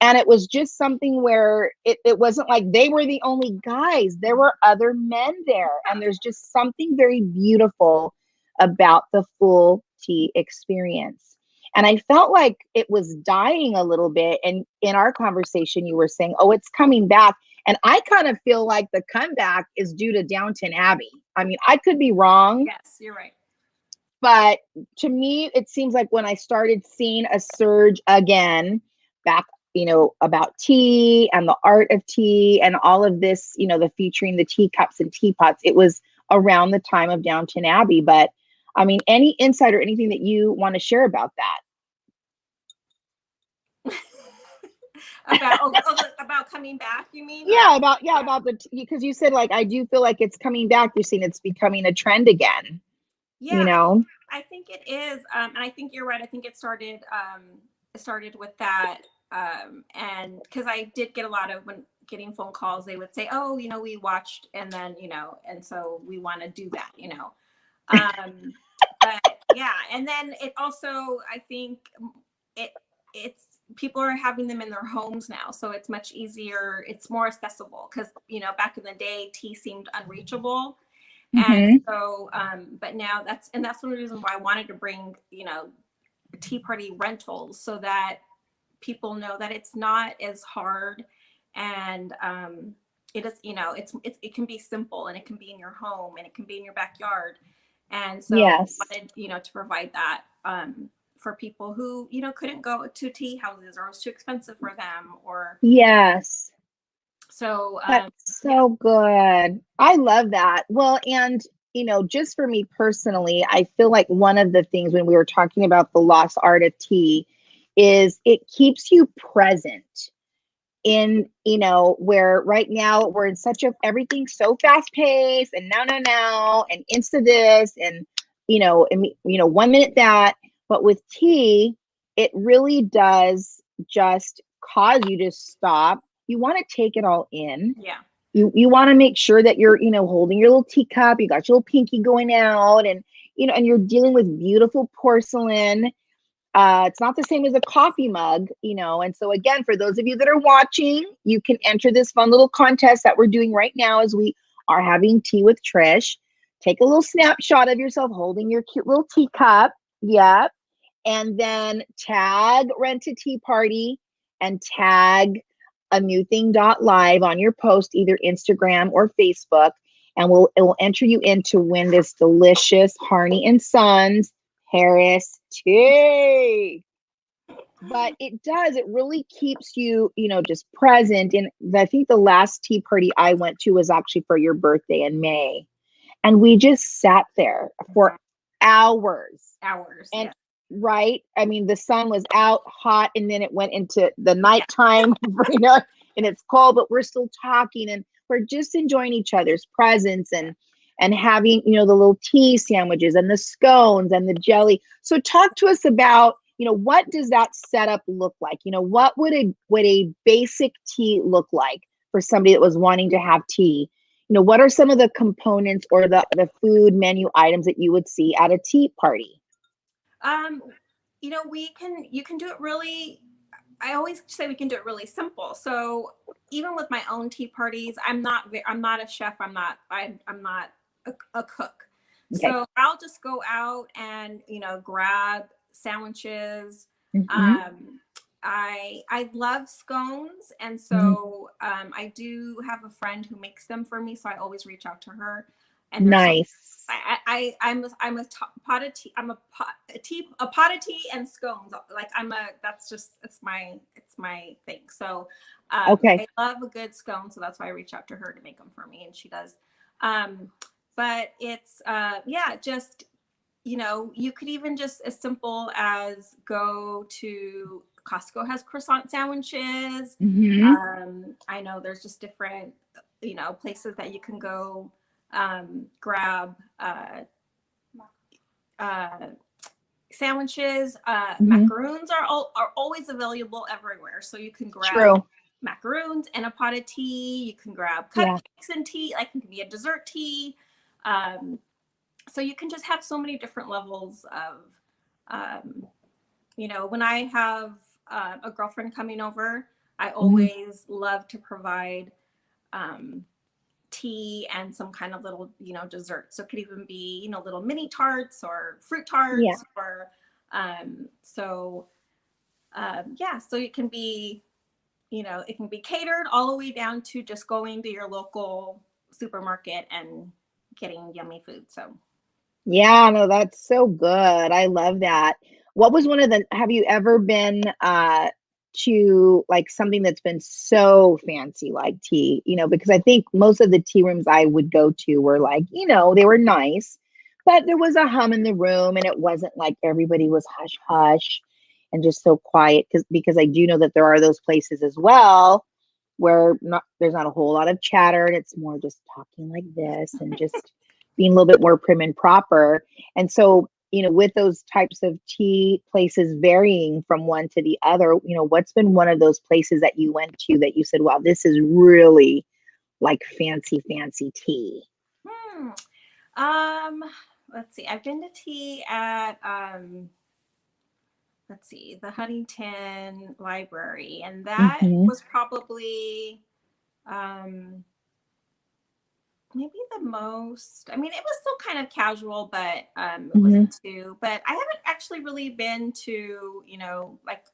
And it was just something where it wasn't like they were the only guys. There were other men there. And there's just something very beautiful about the full tea experience. And I felt like it was dying a little bit. And in our conversation, you were saying, oh, it's coming back. And I kind of feel like the comeback is due to Downton Abbey. I mean, I could be wrong. Yes, you're right. But to me, it seems like when I started seeing a surge again back, about tea and the art of tea and all of this, the featuring the teacups and teapots, it was around the time of Downton Abbey. But I mean, any insight or anything that you want to share about that? about coming back, you mean? Yeah, about because you said, like, I do feel like it's coming back. You're seeing it's becoming a trend again. Yeah, I think it is, and I think you're right. I think it started with that, and because I did get a lot of when getting phone calls, they would say, "Oh, we watched, and then and so we want to do that, But yeah, and then it also, I think it's people are having them in their homes now, so it's much easier. It's more accessible because back in the day, tea seemed unreachable, and so but now that's one of the reasons why I wanted to bring tea party rentals so that people know that it's not as hard, and it is it can be simple, and it can be in your home, and it can be in your backyard, and so yes. I wanted to provide that for people who couldn't go to tea houses, or it was too expensive for them, or yes. So that's so good. I love that. Well, and just for me personally, I feel like one of the things when we were talking about the lost art of tea is it keeps you present in, where right now we're in such everything's so fast paced and now and insta this and 1 minute that. But with tea, it really does just cause you to stop. You want to take it all in. Yeah. You want to make sure that you're, holding your little teacup, you got your little pinky going out, and, and you're dealing with beautiful porcelain. It's not the same as a coffee mug, and so again, for those of you that are watching, you can enter this fun little contest that we're doing right now as we are having tea with Trish. Take a little snapshot of yourself holding your cute little teacup. Yep. And then tag Rent a Tea Party and tag a new thing.live on your post, either Instagram or Facebook. And it will enter you in to win this delicious Harney and Sons Paris tea. But it really keeps you, just present. And I think the last tea party I went to was actually for your birthday in May. And we just sat there for hours. And right. I mean, the sun was out hot, and then it went into the nighttime, and it's cold, but we're still talking, and we're just enjoying each other's presence and having, the little tea sandwiches and the scones and the jelly. So talk to us about, what does that setup look like? What would a basic tea look like for somebody that was wanting to have tea? What are some of the components or the food menu items that you would see at a tea party? You can do it really, I always say we can do it really simple. So even with my own tea parties, I'm not a chef. I'm not a cook. Okay. So I'll just go out and, grab sandwiches. Mm-hmm. I love scones. And so, I do have a friend who makes them for me. So I always reach out to her. And nice. I'm a pot of tea. I'm a pot of tea and scones. Like it's my thing. So, okay. I love a good scone. So that's why I reach out to her to make them for me. And she does. But it's, just, you could even just as simple as go to Costco has croissant sandwiches. Mm-hmm. I know there's just different, places that you can go grab sandwiches. Mm-hmm. Macaroons are always available everywhere. So you can grab macaroons and a pot of tea. You can grab cupcakes and tea. Like it can be a dessert tea. So you can just have so many different levels of, when I have a girlfriend coming over, I always love to provide tea and some kind of little, dessert. So it could even be, little mini tarts or fruit tarts or, so it can be, it can be catered all the way down to just going to your local supermarket and getting yummy food. So. Yeah, no, that's so good. I love that. What was have you ever been to like something that's been so fancy like tea, because I think most of the tea rooms I would go to were like, they were nice, but there was a hum in the room and it wasn't like everybody was hush hush and just so quiet because I do know that there are those places as well where there's not a whole lot of chatter and it's more just talking like this and just being a little bit more prim and proper. And so, with those types of tea places varying from one to the other, what's been one of those places that you went to that you said, wow, this is really like fancy tea? Let's see. I've been to tea at, the Huntington Library, and that was probably, maybe the most, it was still kind of casual, but it wasn't too, but I haven't actually really been to,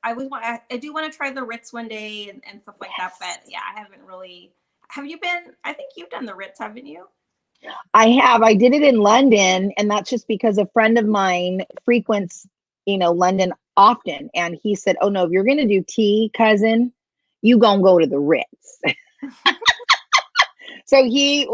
I do want to try the Ritz one day and stuff like that, but yeah, I haven't really, have you been, I think you've done the Ritz, haven't you? I have. I did it in London, and that's just because a friend of mine frequents, London often, and he said, oh no, if you're going to do tea, cousin, you gonna go to the Ritz. So he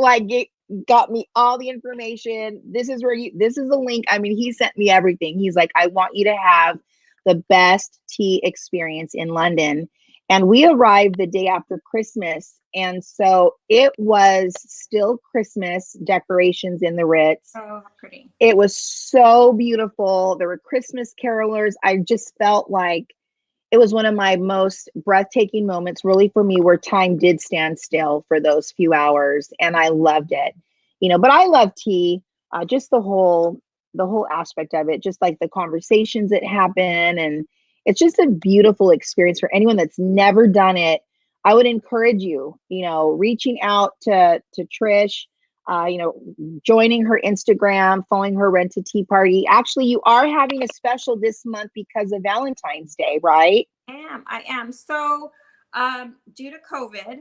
got me all the information. This is the link. He sent me everything. He's like, I want you to have the best tea experience in London. And we arrived the day after Christmas. And so it was still Christmas decorations in the Ritz. Oh, pretty. It was so beautiful. There were Christmas carolers. I just felt like it was one of my most breathtaking moments really for me, where time did stand still for those few hours, and I loved it. But I love tea, just the whole aspect of it, just like the conversations that happen, and it's just a beautiful experience for anyone that's never done it. I would encourage you, reaching out to Trish, joining her Instagram, following her Rent a Tea Party. Actually, you are having a special this month because of Valentine's Day, right? I am. So, due to COVID,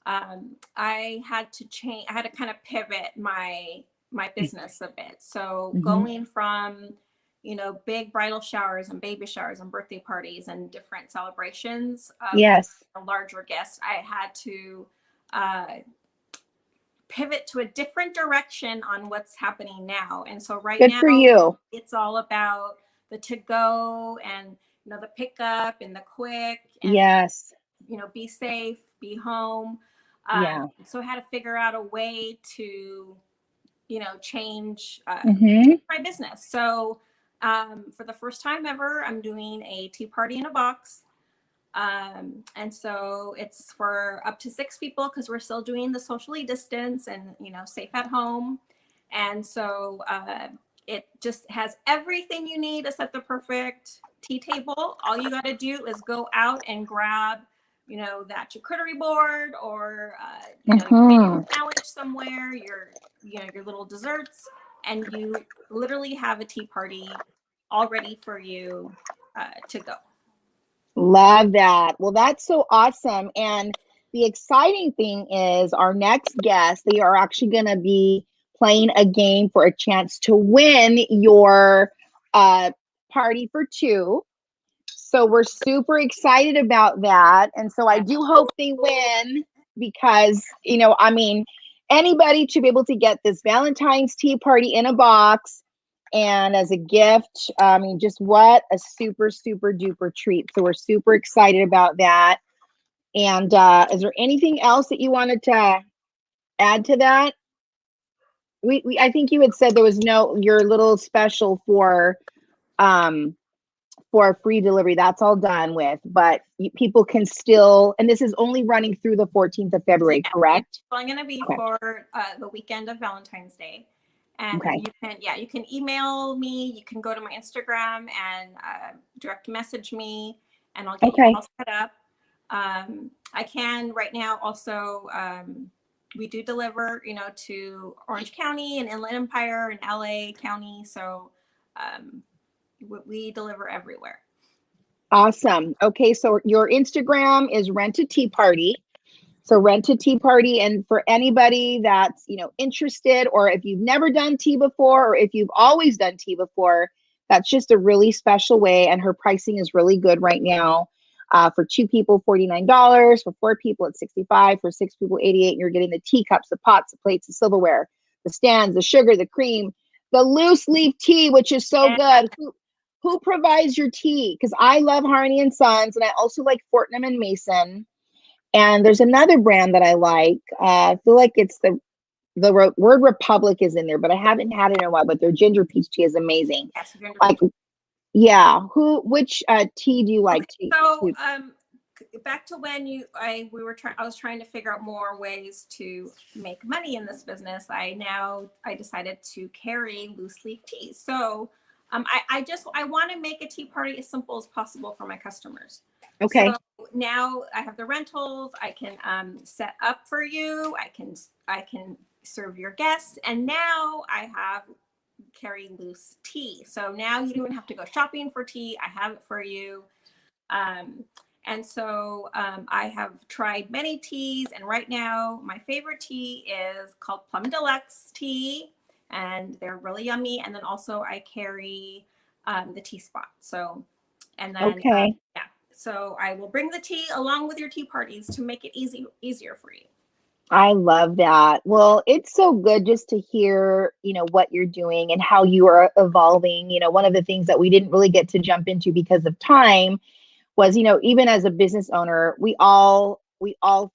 I had to change. I had to kind of pivot my business a bit. So going from, big bridal showers and baby showers and birthday parties and different celebrations of Yes. a larger guest, I had to pivot to a different direction on what's happening now. And so Good now for you. it's all about the to go and the pickup and the quick and Yes. be safe, be home. Yeah. So I had to figure out a way to change my business. So for the first time ever, I'm doing a tea party in a box. And so it's for up to 6 people because we're still doing the socially distance and, safe at home. And so it just has everything you need to set the perfect tea table. All you got to do is go out and grab, that charcuterie board or, sandwich somewhere, your little desserts, and you literally have a tea party all ready for you to go. Love that. Well, that's so awesome. And the exciting thing is our next guest, they are actually going to be playing a game for a chance to win your party for 2. So we're super excited about that. And so I do hope they win because, anybody to be able to get this Valentine's tea party in a box and as a gift, just what a super, super duper treat. So we're super excited about that. And is there anything else that you wanted to add to that? I think you had said there was your little special for free delivery. That's all done with, but people can still, and this is only running through the 14th of February, correct? So I'm going to be for the weekend of Valentine's Day. And you can email me, you can go to my Instagram and direct message me, and I'll get you all set up. I can right now also, we do deliver, to Orange County and Inland Empire and LA County. So we deliver everywhere. Awesome. Okay, so your Instagram is Rent a Tea Party. So Rent a Tea Party, and for anybody that's interested, or if you've never done tea before, or if you've always done tea before, that's just a really special way. And her pricing is really good right now. For 2 people, $49. For 4 people, it's $65. For 6 people, $88. And you're getting the teacups, the pots, the plates, the silverware, the stands, the sugar, the cream, the loose leaf tea, which is so good. Who provides your tea? Because I love Harney and Sons, and I also like Fortnum and Mason. And there's another brand that I like. I feel like it's the word Republic is in there, but I haven't had it in a while. But their ginger peach tea is amazing. Yes, which tea do you like? So back to when I was trying to figure out more ways to make money in this business. I decided to carry loose leaf tea. So I want to make a tea party as simple as possible for my customers. Okay. So now I have the rentals. I can set up for you. I can serve your guests, and now I have carry loose tea. So now you don't even have to go shopping for tea. I have it for you. And so I have tried many teas, and right now my favorite tea is called Plum Deluxe tea, and they're really yummy. And then also I carry the tea spot. So, and then so I will bring the tea along with your tea parties to make it easier for you. I love that. Well, it's so good just to hear, what you're doing and how you are evolving. One of the things that we didn't really get to jump into because of time was, even as a business owner, we all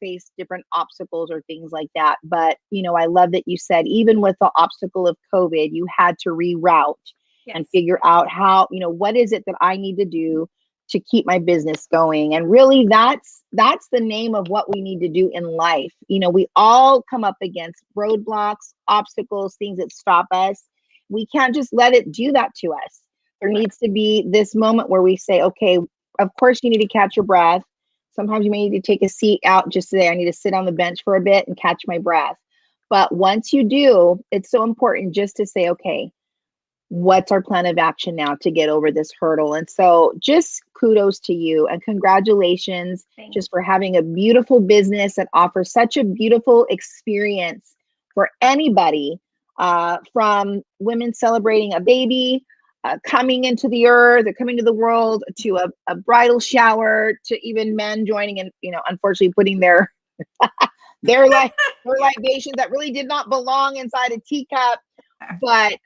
face different obstacles or things like that. But, I love that you said, even with the obstacle of COVID, you had to reroute and figure out how, what is it that I need to do to keep my business going. And really that's the name of what we need to do in life. You know, we all come up against roadblocks, obstacles, things that stop us. We can't just let it do that to us. There needs to be this moment where we say, okay, of course you need to catch your breath. Sometimes you may need to take a seat out, just say, I need to sit on the bench for a bit and catch my breath. But once you do, it's so important just to say, okay, what's our plan of action now to get over this hurdle? And so just kudos to you and congratulations just for having a beautiful business that offers such a beautiful experience for anybody, from women celebrating a baby, coming into the earth or coming to the world, to a bridal shower, to even men joining and, you know, unfortunately putting their their libations that really did not belong inside a teacup. But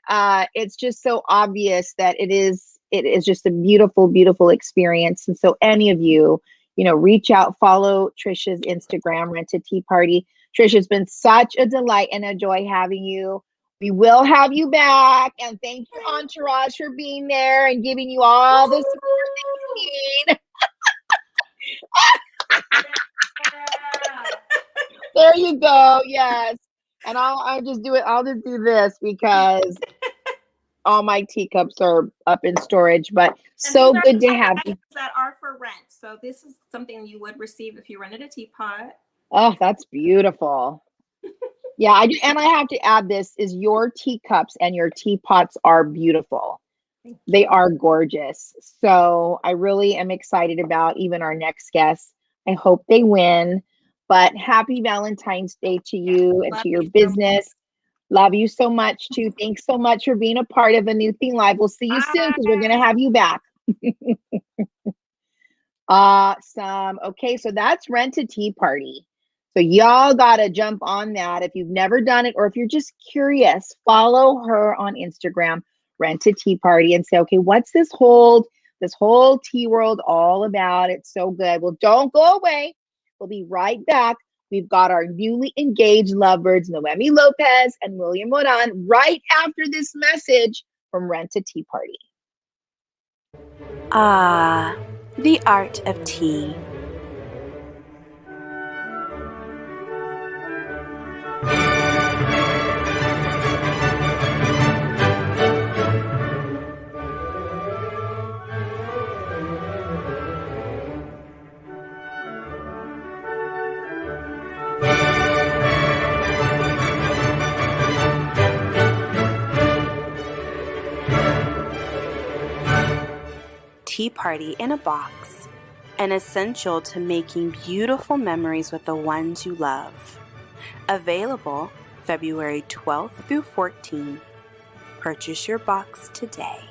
it's just so obvious that it is just a beautiful, beautiful experience. And so any of you, you know, reach out, follow Trisha's Instagram, Rent a Tea Party. Trisha, it's been such a delight and a joy having you. We will have you back. And thank you, Entourage, for being there and giving you all the support that you need. There you go. Yes. And I'll just do it. I'll just do this because all my teacups are up in storage, but so good to have you. That are for rent. So this is something you would receive if you rented a teapot. Oh, that's beautiful. Yeah, I have to add, this is your teacups and your teapots are beautiful. They are gorgeous. So I really am excited about even our next guest. I hope they win. But happy Valentine's Day to you and to your business. Love you so much too. Thanks so much for being a part of A New Thing Live. We'll see you soon because we're going to have you back. Awesome. Okay, so that's Rent a Tea Party. So y'all got to jump on that. If you've never done it or if you're just curious, follow her on Instagram, Rent a Tea Party, and say, okay, what's this whole tea world all about? It's so good. Well, don't go away. We'll be right back. We've got our newly engaged lovebirds, Noemi Lopez and William Moran, right after this message from Rent a Tea Party. Ah, the art of tea. Tea party in a box, an essential to making beautiful memories with the ones you love. Available February 12th through 14th. Purchase your box today.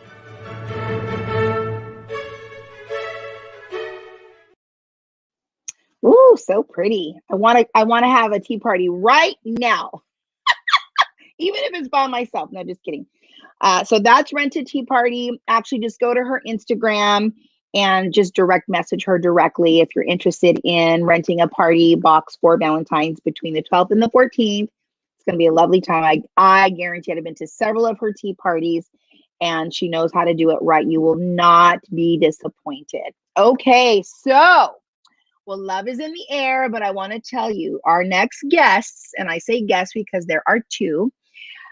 Ooh, so pretty. I want to have a tea party right now. Even if it's by myself. No, just kidding. So that's Rent a Tea Party. Actually, just go to her Instagram and just direct message her directly if you're interested in renting a party box for Valentine's between the 12th and the 14th. It's going to be a lovely time. I guarantee I've been to several of her tea parties and she knows how to do it right. You will not be disappointed. Okay, so, well, love is in the air, but I want to tell you our next guests, and I say guests because there are two.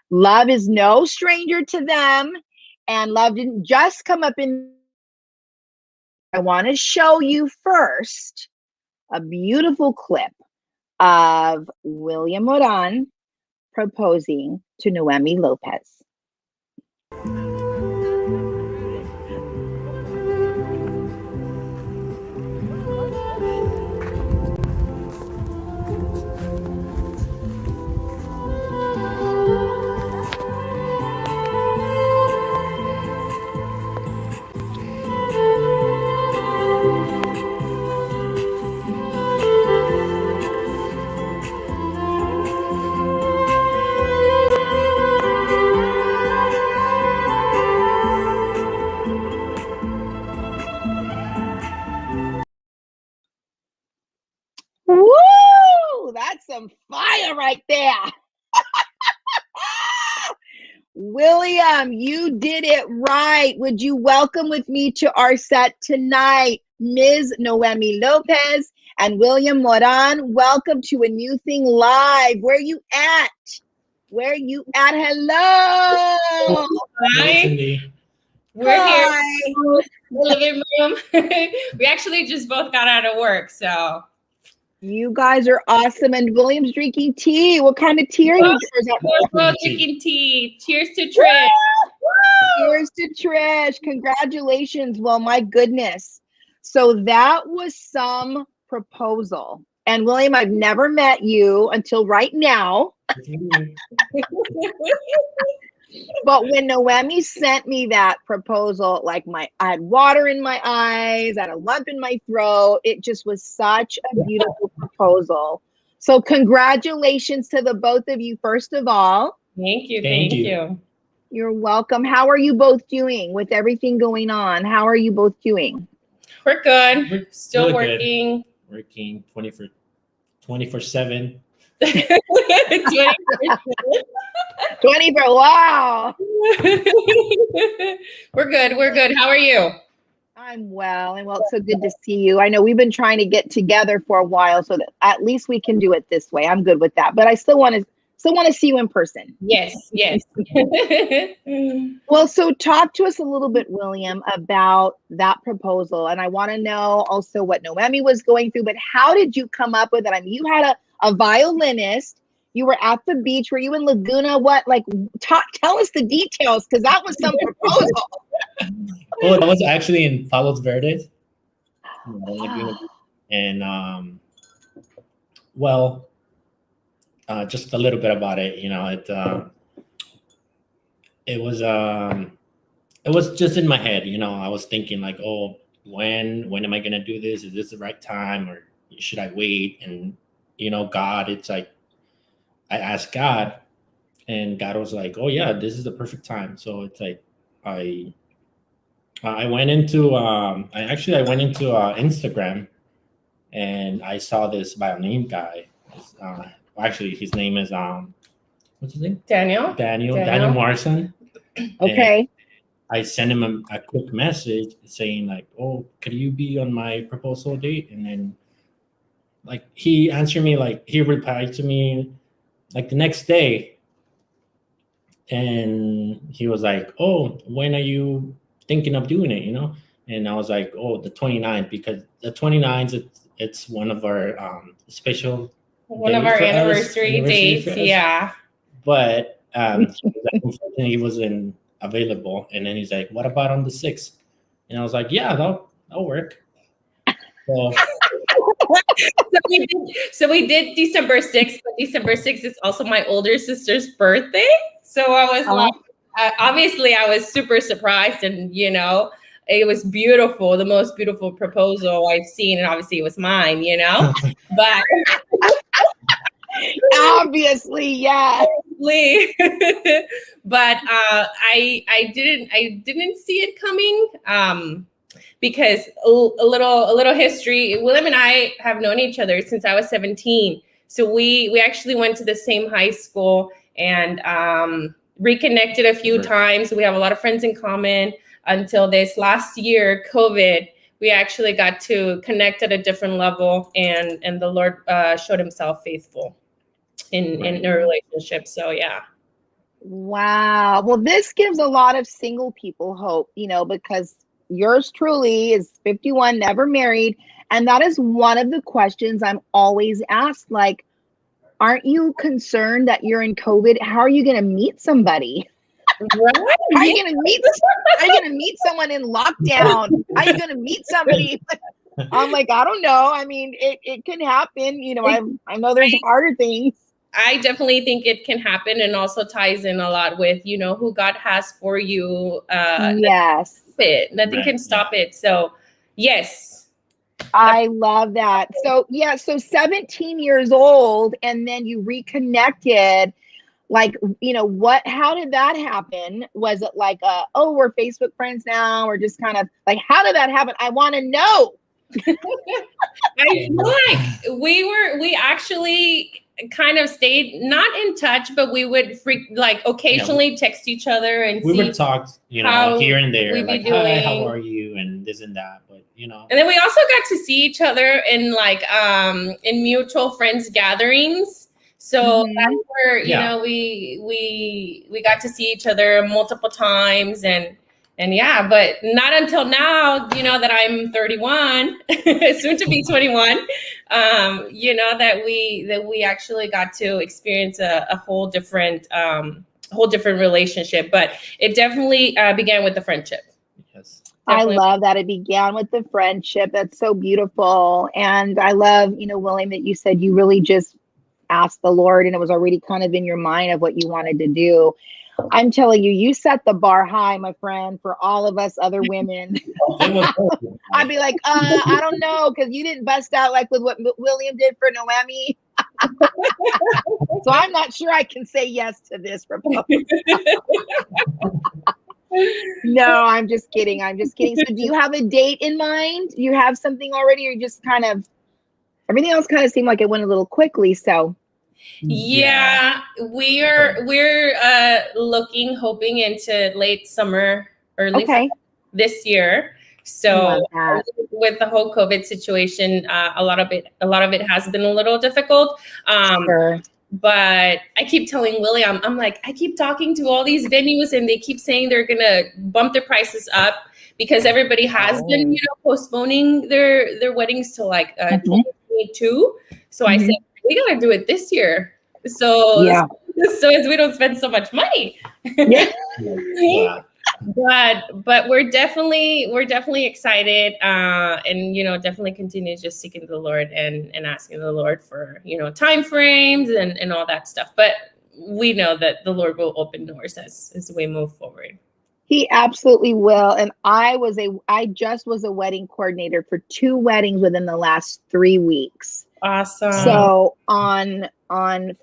Love is no stranger to them, and love didn't just come up in. I want to show you first a beautiful clip of William Moran proposing to Noemi Lopez. Woo! That's some fire right there. William, you did it right. Would you welcome with me to our set tonight, Ms. Noemi Lopez and William Moran? Welcome to A New Thing Live. Where you at? Where you at? Hello. Hi. We're here in the living room. We actually just both got out of work, so. You guys are awesome. And William's drinking tea. What kind of tea are you? We're both drinking tea. Cheers to Trish. Cheers to Trish. Congratulations. Well, my goodness. So that was some proposal. And William, I've never met you until right now. But when Noemi sent me that proposal, like I had water in my eyes, I had a lump in my throat. It just was such a beautiful proposal. So congratulations to the both of you, first of all. Thank you. Thank you. You're welcome. How are you both doing with everything going on? How are you both doing? We're good. We're still really working. Good. Working 24/7. 24. Wow. We're good. How are you? I'm well, and it's so good to see you. I know we've been trying to get together for a while, so that at least we can do it this way. I'm good with that, but I still want to see you in person. Yes. Well, so talk to us a little bit, William, about that proposal, and I want to know also what Noemi was going through. But how did you come up with it? I mean, you had a violinist. You were at the beach. Were you in Laguna? Tell us the details, because that was some proposal. Oh, that was actually in Palos Verdes. And just a little bit about it. It was just in my head. I was thinking like, oh, when am I gonna do this? Is this the right time, or should I wait? And God, it's like, I asked God, and God was like, oh yeah, this is the perfect time. So it's like, I went into Instagram, and I saw this violin guy. Actually, his name is what's his name? Daniel Morrison. Okay. And I sent him a quick message saying like, oh, could you be on my proposal date? And then like he answered me, like he replied to me like the next day, and he was like, oh, when are you thinking of doing it? And I was like, oh, the 29th, because the 29th it's one of our special anniversary dates. Yeah. But he wasn't available, and then he's like, what about on the 6th? And I was like, yeah, that'll work. So we did December 6th, but December 6th is also my older sister's birthday. So I was like, obviously I was super surprised, and it was beautiful, the most beautiful proposal I've seen, and obviously it was mine, but obviously, yeah. But I didn't see it coming. Because a little history, William and I have known each other since I was 17. So we actually went to the same high school and reconnected a few times. We have a lot of friends in common until this last year, COVID. We actually got to connect at a different level, and the Lord showed himself faithful in a relationship. So yeah. Wow. Well, this gives a lot of single people hope, because yours truly is 51, never married. And that is one of the questions I'm always asked. Like, aren't you concerned that you're in COVID? How are you going to meet somebody? Right? How are you going to meet someone in lockdown? How are you going to meet somebody? I'm like, I don't know. I mean, it can happen. I know there's harder things. I definitely think it can happen, and also ties in a lot with, who God has for you. Yes. Nothing can stop it. So yes. I love that. So yeah, so 17 years old, and then you reconnected. Like, how did that happen? Was it like, we're Facebook friends now, or just kind of like, how did that happen? I want to know. I feel like we actually kind of stayed not in touch, but we would occasionally text each other and we see would talk, here and there, we'd be like, doing. hi, how are you, and this and that. But And then we also got to see each other in in mutual friends gatherings. So that's where we got to see each other multiple times and yeah, but not until now, that I'm 31, soon to be 21, that we actually got to experience a whole different relationship. But it definitely began with the friendship. yes. Definitely. I love that it began with the friendship. That's so beautiful. And I love, William, that you said you really just asked the Lord and it was already kind of in your mind of what you wanted to do. I'm telling you, you set the bar high, my friend, for all of us other women. I'd be like, I don't know, because you didn't bust out like with what William did for Noemi. So I'm not sure I can say yes to this proposal. No, I'm just kidding. So do you have a date in mind? Do you have something already, or you just kind of, everything else kind of seemed like it went a little quickly, so. Yeah, we're hoping into late summer, early fall this year. So with the whole COVID situation, a lot of it has been a little difficult. Sure. But I keep telling William, I'm like, I keep talking to all these venues and they keep saying they're gonna bump their prices up because everybody has been, postponing their weddings to 2022. So I said, we gotta do it this year. So as we don't spend so much money. Yeah. But we're definitely excited, and definitely continue just seeking the Lord and asking the Lord for time frames and all that stuff. But we know that the Lord will open doors as we move forward. He absolutely will. And I just was a wedding coordinator for 2 weddings within the last 3 weeks. Awesome. So on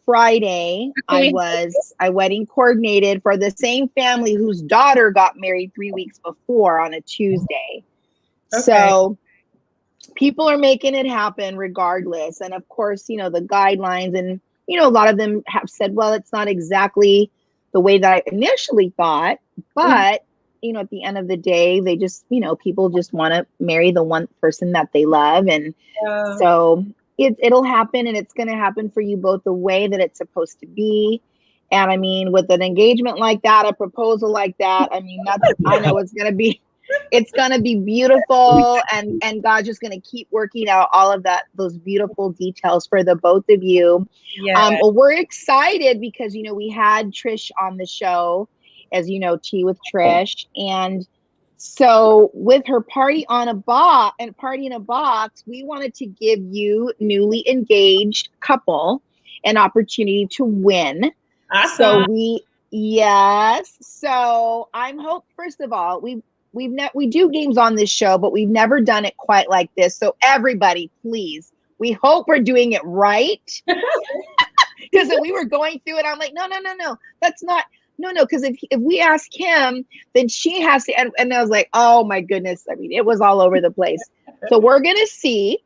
Friday, I wedding coordinated for the same family whose daughter got married 3 weeks before on a Tuesday. Okay. So people are making it happen regardless. And of course, the guidelines and, a lot of them have said, well, it's not exactly the way that I initially thought, but at the end of the day, they just, people just want to marry the one person that they love. And so it'll happen, and it's going to happen for you both the way that it's supposed to be. And I mean, with an engagement like that, a proposal like that, I mean, I know it's going to be beautiful, and God's just going to keep working out all of those beautiful details for the both of you. Yeah. Well, we're excited because, we had Trish on the show, as you know, Tea with Trish. And so with her party in a box, we wanted to give you, newly engaged couple, an opportunity to win. Awesome. So I'm first of all, we do games on this show, but we've never done it quite like this. So everybody, please, we hope we're doing it right. Because we were going through it, I'm like, no, that's not. No, because if we ask him, then she has to. And I was like, oh my goodness. I mean, it was all over the place. So we're going to see.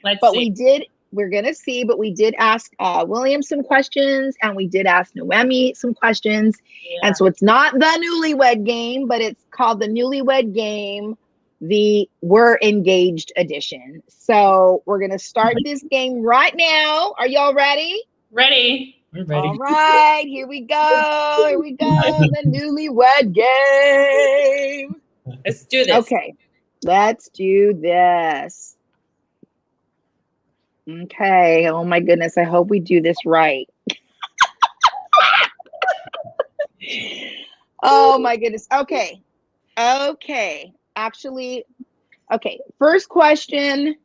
We're going to see, but we did ask William some questions, and we did ask Noemi some questions. Yeah. And so it's not the newlywed game, but it's called the Newlywed Game, the We're Engaged edition. So we're going to start this game right now. Are y'all ready? Ready. We're ready. All right, here we go. The Newlywed Game. Let's do this. Okay, let's do this. Okay, oh my goodness, I hope we do this right. Oh my goodness. Okay. Actually, first question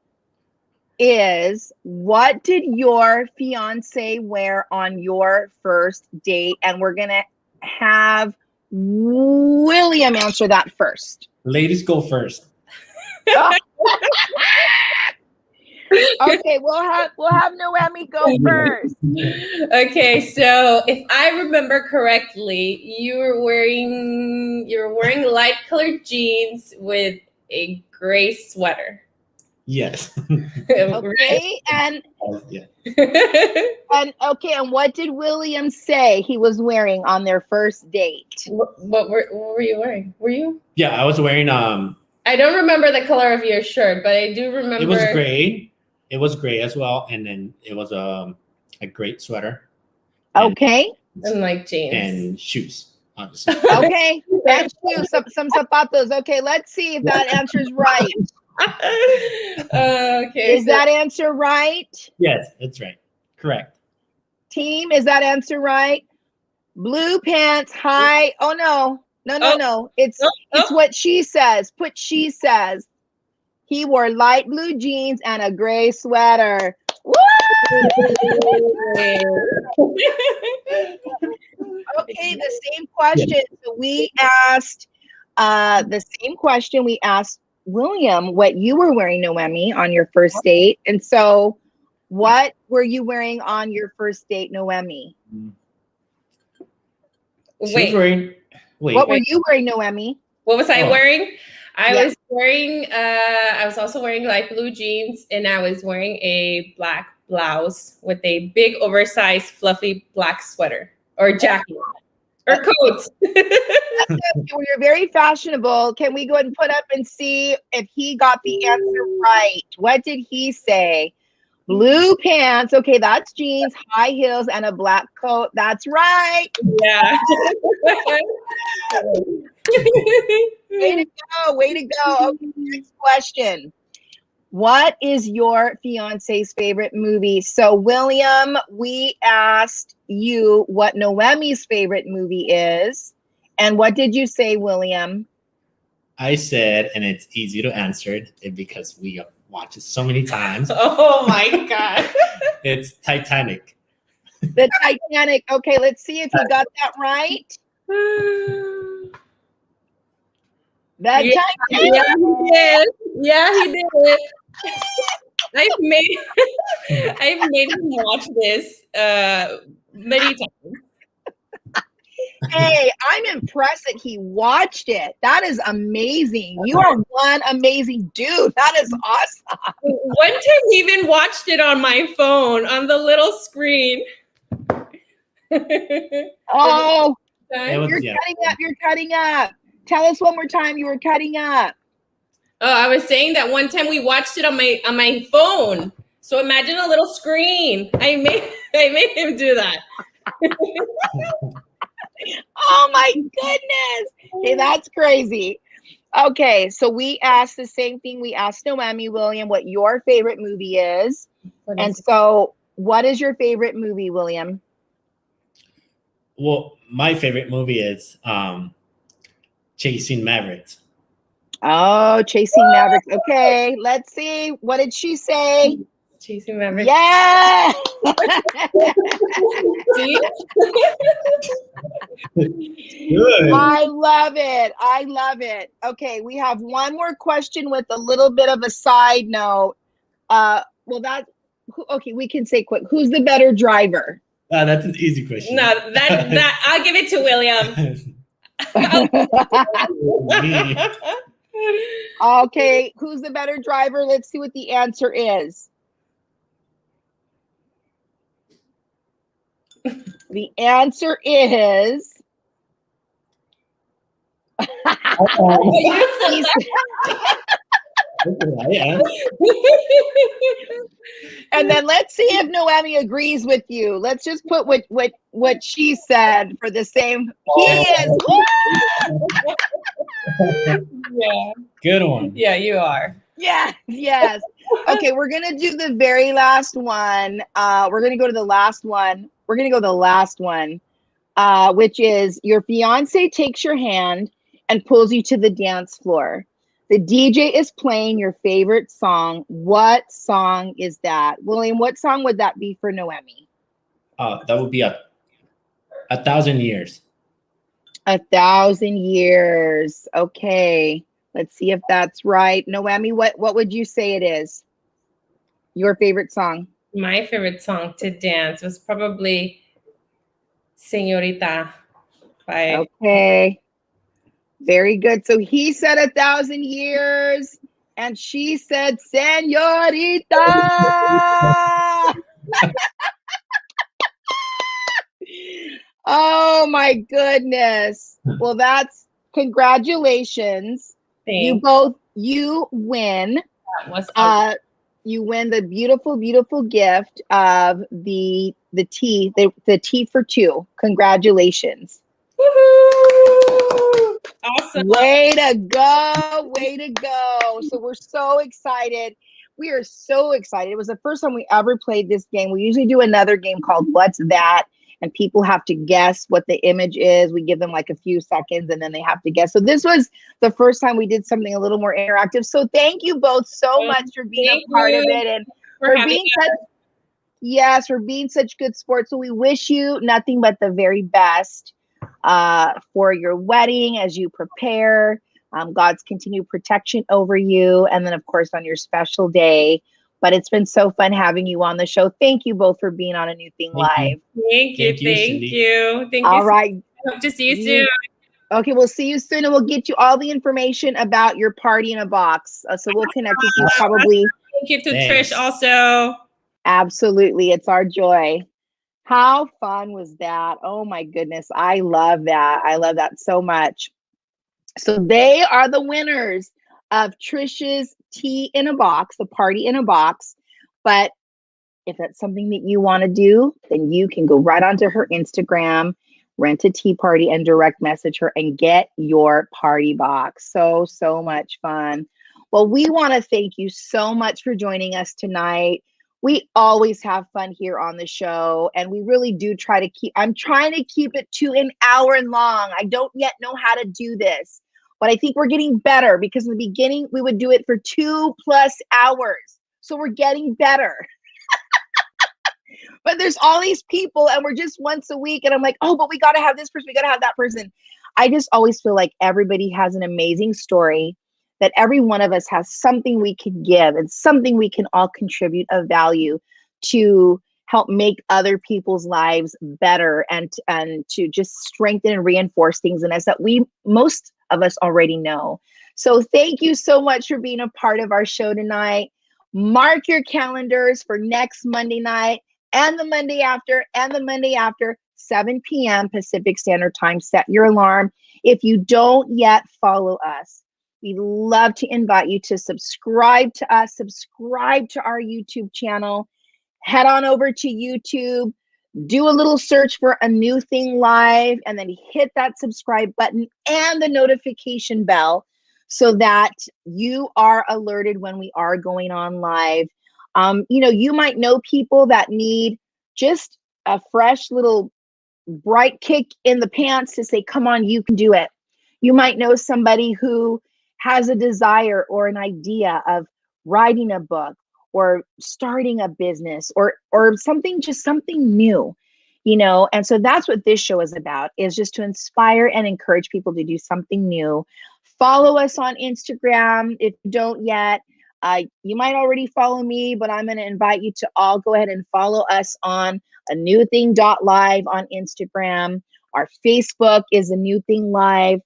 is, what did your fiance wear on your first date? And we're going to have William answer that first. Ladies go first. Okay, we'll have Noemi go first. Okay, so if I remember correctly, you were wearing light colored jeans with a gray sweater. Yes. Okay, and Yeah. and what did William say he was wearing on their first date? What were you wearing? Were you? Yeah, I was wearing I don't remember the color of your shirt, but I do remember. It was gray. It was gray as well, and then it was a great sweater. Okay. And like jeans and shoes, obviously. Okay, and shoes, some zapatos. Okay, let's see if that answer's right. Okay. Is that answer right? Yes, that's right. Correct. Team, is that answer right? Blue pants, high. Oh no. No. It's what she says. Put she says. He wore light blue jeans and a gray sweater. Woo! Okay, the same question. So we asked the same question. We asked William what you were wearing, Noemi, on your first date. And so what were you wearing on your first date, Noemi? Wait. What were you wearing, Noemi? What was I wearing? I was also wearing light blue jeans, and I was wearing a black blouse with a big oversized fluffy black sweater or jacket or coat. You're very fashionable. Can we go ahead and put up and see if he got the answer right? What did he say? Blue pants. Okay, that's jeans, high heels, and a black coat. That's right. Yeah. Way to go. Okay, next question. What is your fiance's favorite movie? So, William, we asked you what Noemi's favorite movie is. And what did you say, William? I said, and it's easy to answer it because we watch it so many times. Oh my God. It's Titanic. The Titanic. Okay, let's see if he got that right. Titanic. Yeah, he did. I've made him watch this many times. Hey, I'm impressed that he watched it. That is amazing. You are one amazing dude. That is awesome. One time we even watched it on my phone on the little screen. Oh, You're cutting up. Tell us one more time. You were cutting up. Oh, I was saying that one time we watched it on my phone. So imagine a little screen. I made him do that. Oh my goodness. Hey, that's crazy. Okay, so we asked the same thing. We asked Noemi, William, what your favorite movie is. So what is your favorite movie, William? Well, my favorite movie is Chasing Mavericks. Oh, Chasing Mavericks. Okay, let's see. What did she say? Chasing Mavericks. Yeah. Good. I love it. Okay, we have one more question with a little bit of a side note. We can say quick. Who's the better driver? That's an easy question. No, that I'll give it to William. Okay, who's the better driver? Let's see what the answer is. The answer is and then let's see if Noemi agrees with you. Let's just put what she said for the same. He is. Yeah. Good one. Yeah, you are. Yeah, yes. Okay, we're gonna do the very last one. We're gonna go to the last one. Which is your fiance takes your hand and pulls you to the dance floor. The DJ is playing your favorite song. What song is that? William, what song would that be for Noemi? That would be a 1,000 years. 1,000 years. Okay. Let's see if that's right. Noemi, what would you say it is? Your favorite song? My favorite song to dance was probably Señorita by Okay. Very good. So he said 1,000 years. And she said, Señorita. Oh my goodness. Well, that's congratulations. You win. That was You win the beautiful, beautiful gift of the tea, the tea for two. Congratulations. Woohoo! Awesome. Way to go. Way to go. So we're so excited. We are so excited. It was the first time we ever played this game. We usually do another game called What's That? And people have to guess what the image is. We give them like a few seconds and then they have to guess. So this was the first time we did something a little more interactive. So thank you both so much for being a part of it and for being for being such good sports. So we wish you nothing but the very best for your wedding as you prepare. God's continued protection over you. And then of course on your special day. But it's been so fun having you on the show. Thank you both for being on A New Thing Live. Thank you. All right. Hope to see you soon. Okay, we'll see you soon, and we'll get you all the information about your party in a box. So we'll connect with you probably. Thank you to Trish also. Absolutely. It's our joy. How fun was that? Oh my goodness. I love that. I love that so much. So they are the winners of Trish's tea in a box, the party in a box. But if that's something that you want to do, then you can go right onto her Instagram, rent a tea party, and direct message her and get your party box. So much fun. Well, we want to thank you so much for joining us tonight. We always have fun here on the show, and we really do try to I'm trying to keep it to an hour long. I don't yet know how to do this, but I think we're getting better because in the beginning we would do it for 2+ hours. So we're getting better. But there's all these people and we're just once a week and I'm like, oh, but we got to have this person. We got to have that person. I just always feel like everybody has an amazing story, that every one of us has something we can give and something we can all contribute of value to help make other people's lives better and to just strengthen and reinforce things in us that most of us already know. So thank you so much for being a part of our show tonight. Mark your calendars for next Monday night and the Monday after, 7 p.m. Pacific Standard Time. Set your alarm. If you don't yet follow us, we'd love to invite you to subscribe to us, subscribe to our YouTube channel. Head on over to YouTube, do a little search for A New Thing Live, and then hit that subscribe button and the notification bell so that you are alerted when we are going on live. You might know people that need just a fresh little bright kick in the pants to say, come on, you can do it. You might know somebody who has a desire or an idea of writing a book or starting a business or something new, and so that's what this show is about, is just to inspire and encourage people to do something new. Follow us on Instagram if you don't yet. You might already follow me, but I'm going to invite you to all go ahead and follow us on anewthing.live on Instagram. Our Facebook is A New Thing Live.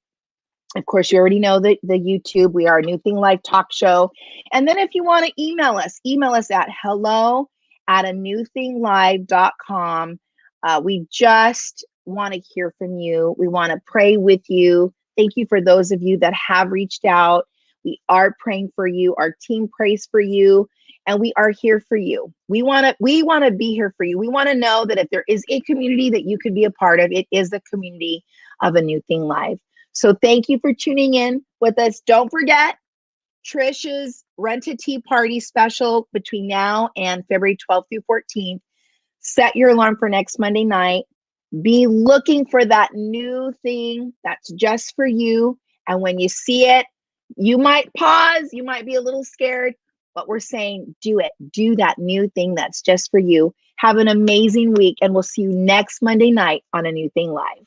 Of course, you already know the YouTube. We are A New Thing Live Talk Show. And then if you want to email us at hello@anewthinglive.com. We just want to hear from you. We want to pray with you. Thank you for those of you that have reached out. We are praying for you. Our team prays for you, and we are here for you. We want to be here for you. We want to know that if there is a community that you could be a part of, it is the community of A New Thing Live. So thank you for tuning in with us. Don't forget Trish's Rent a Tea Party special between now and February 12th through 14th. Set your alarm for next Monday night. Be looking for that new thing that's just for you. And when you see it, you might pause, you might be a little scared, but we're saying do it. Do that new thing that's just for you. Have an amazing week, and we'll see you next Monday night on A New Thing Live.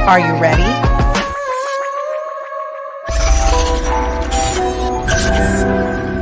Are you ready?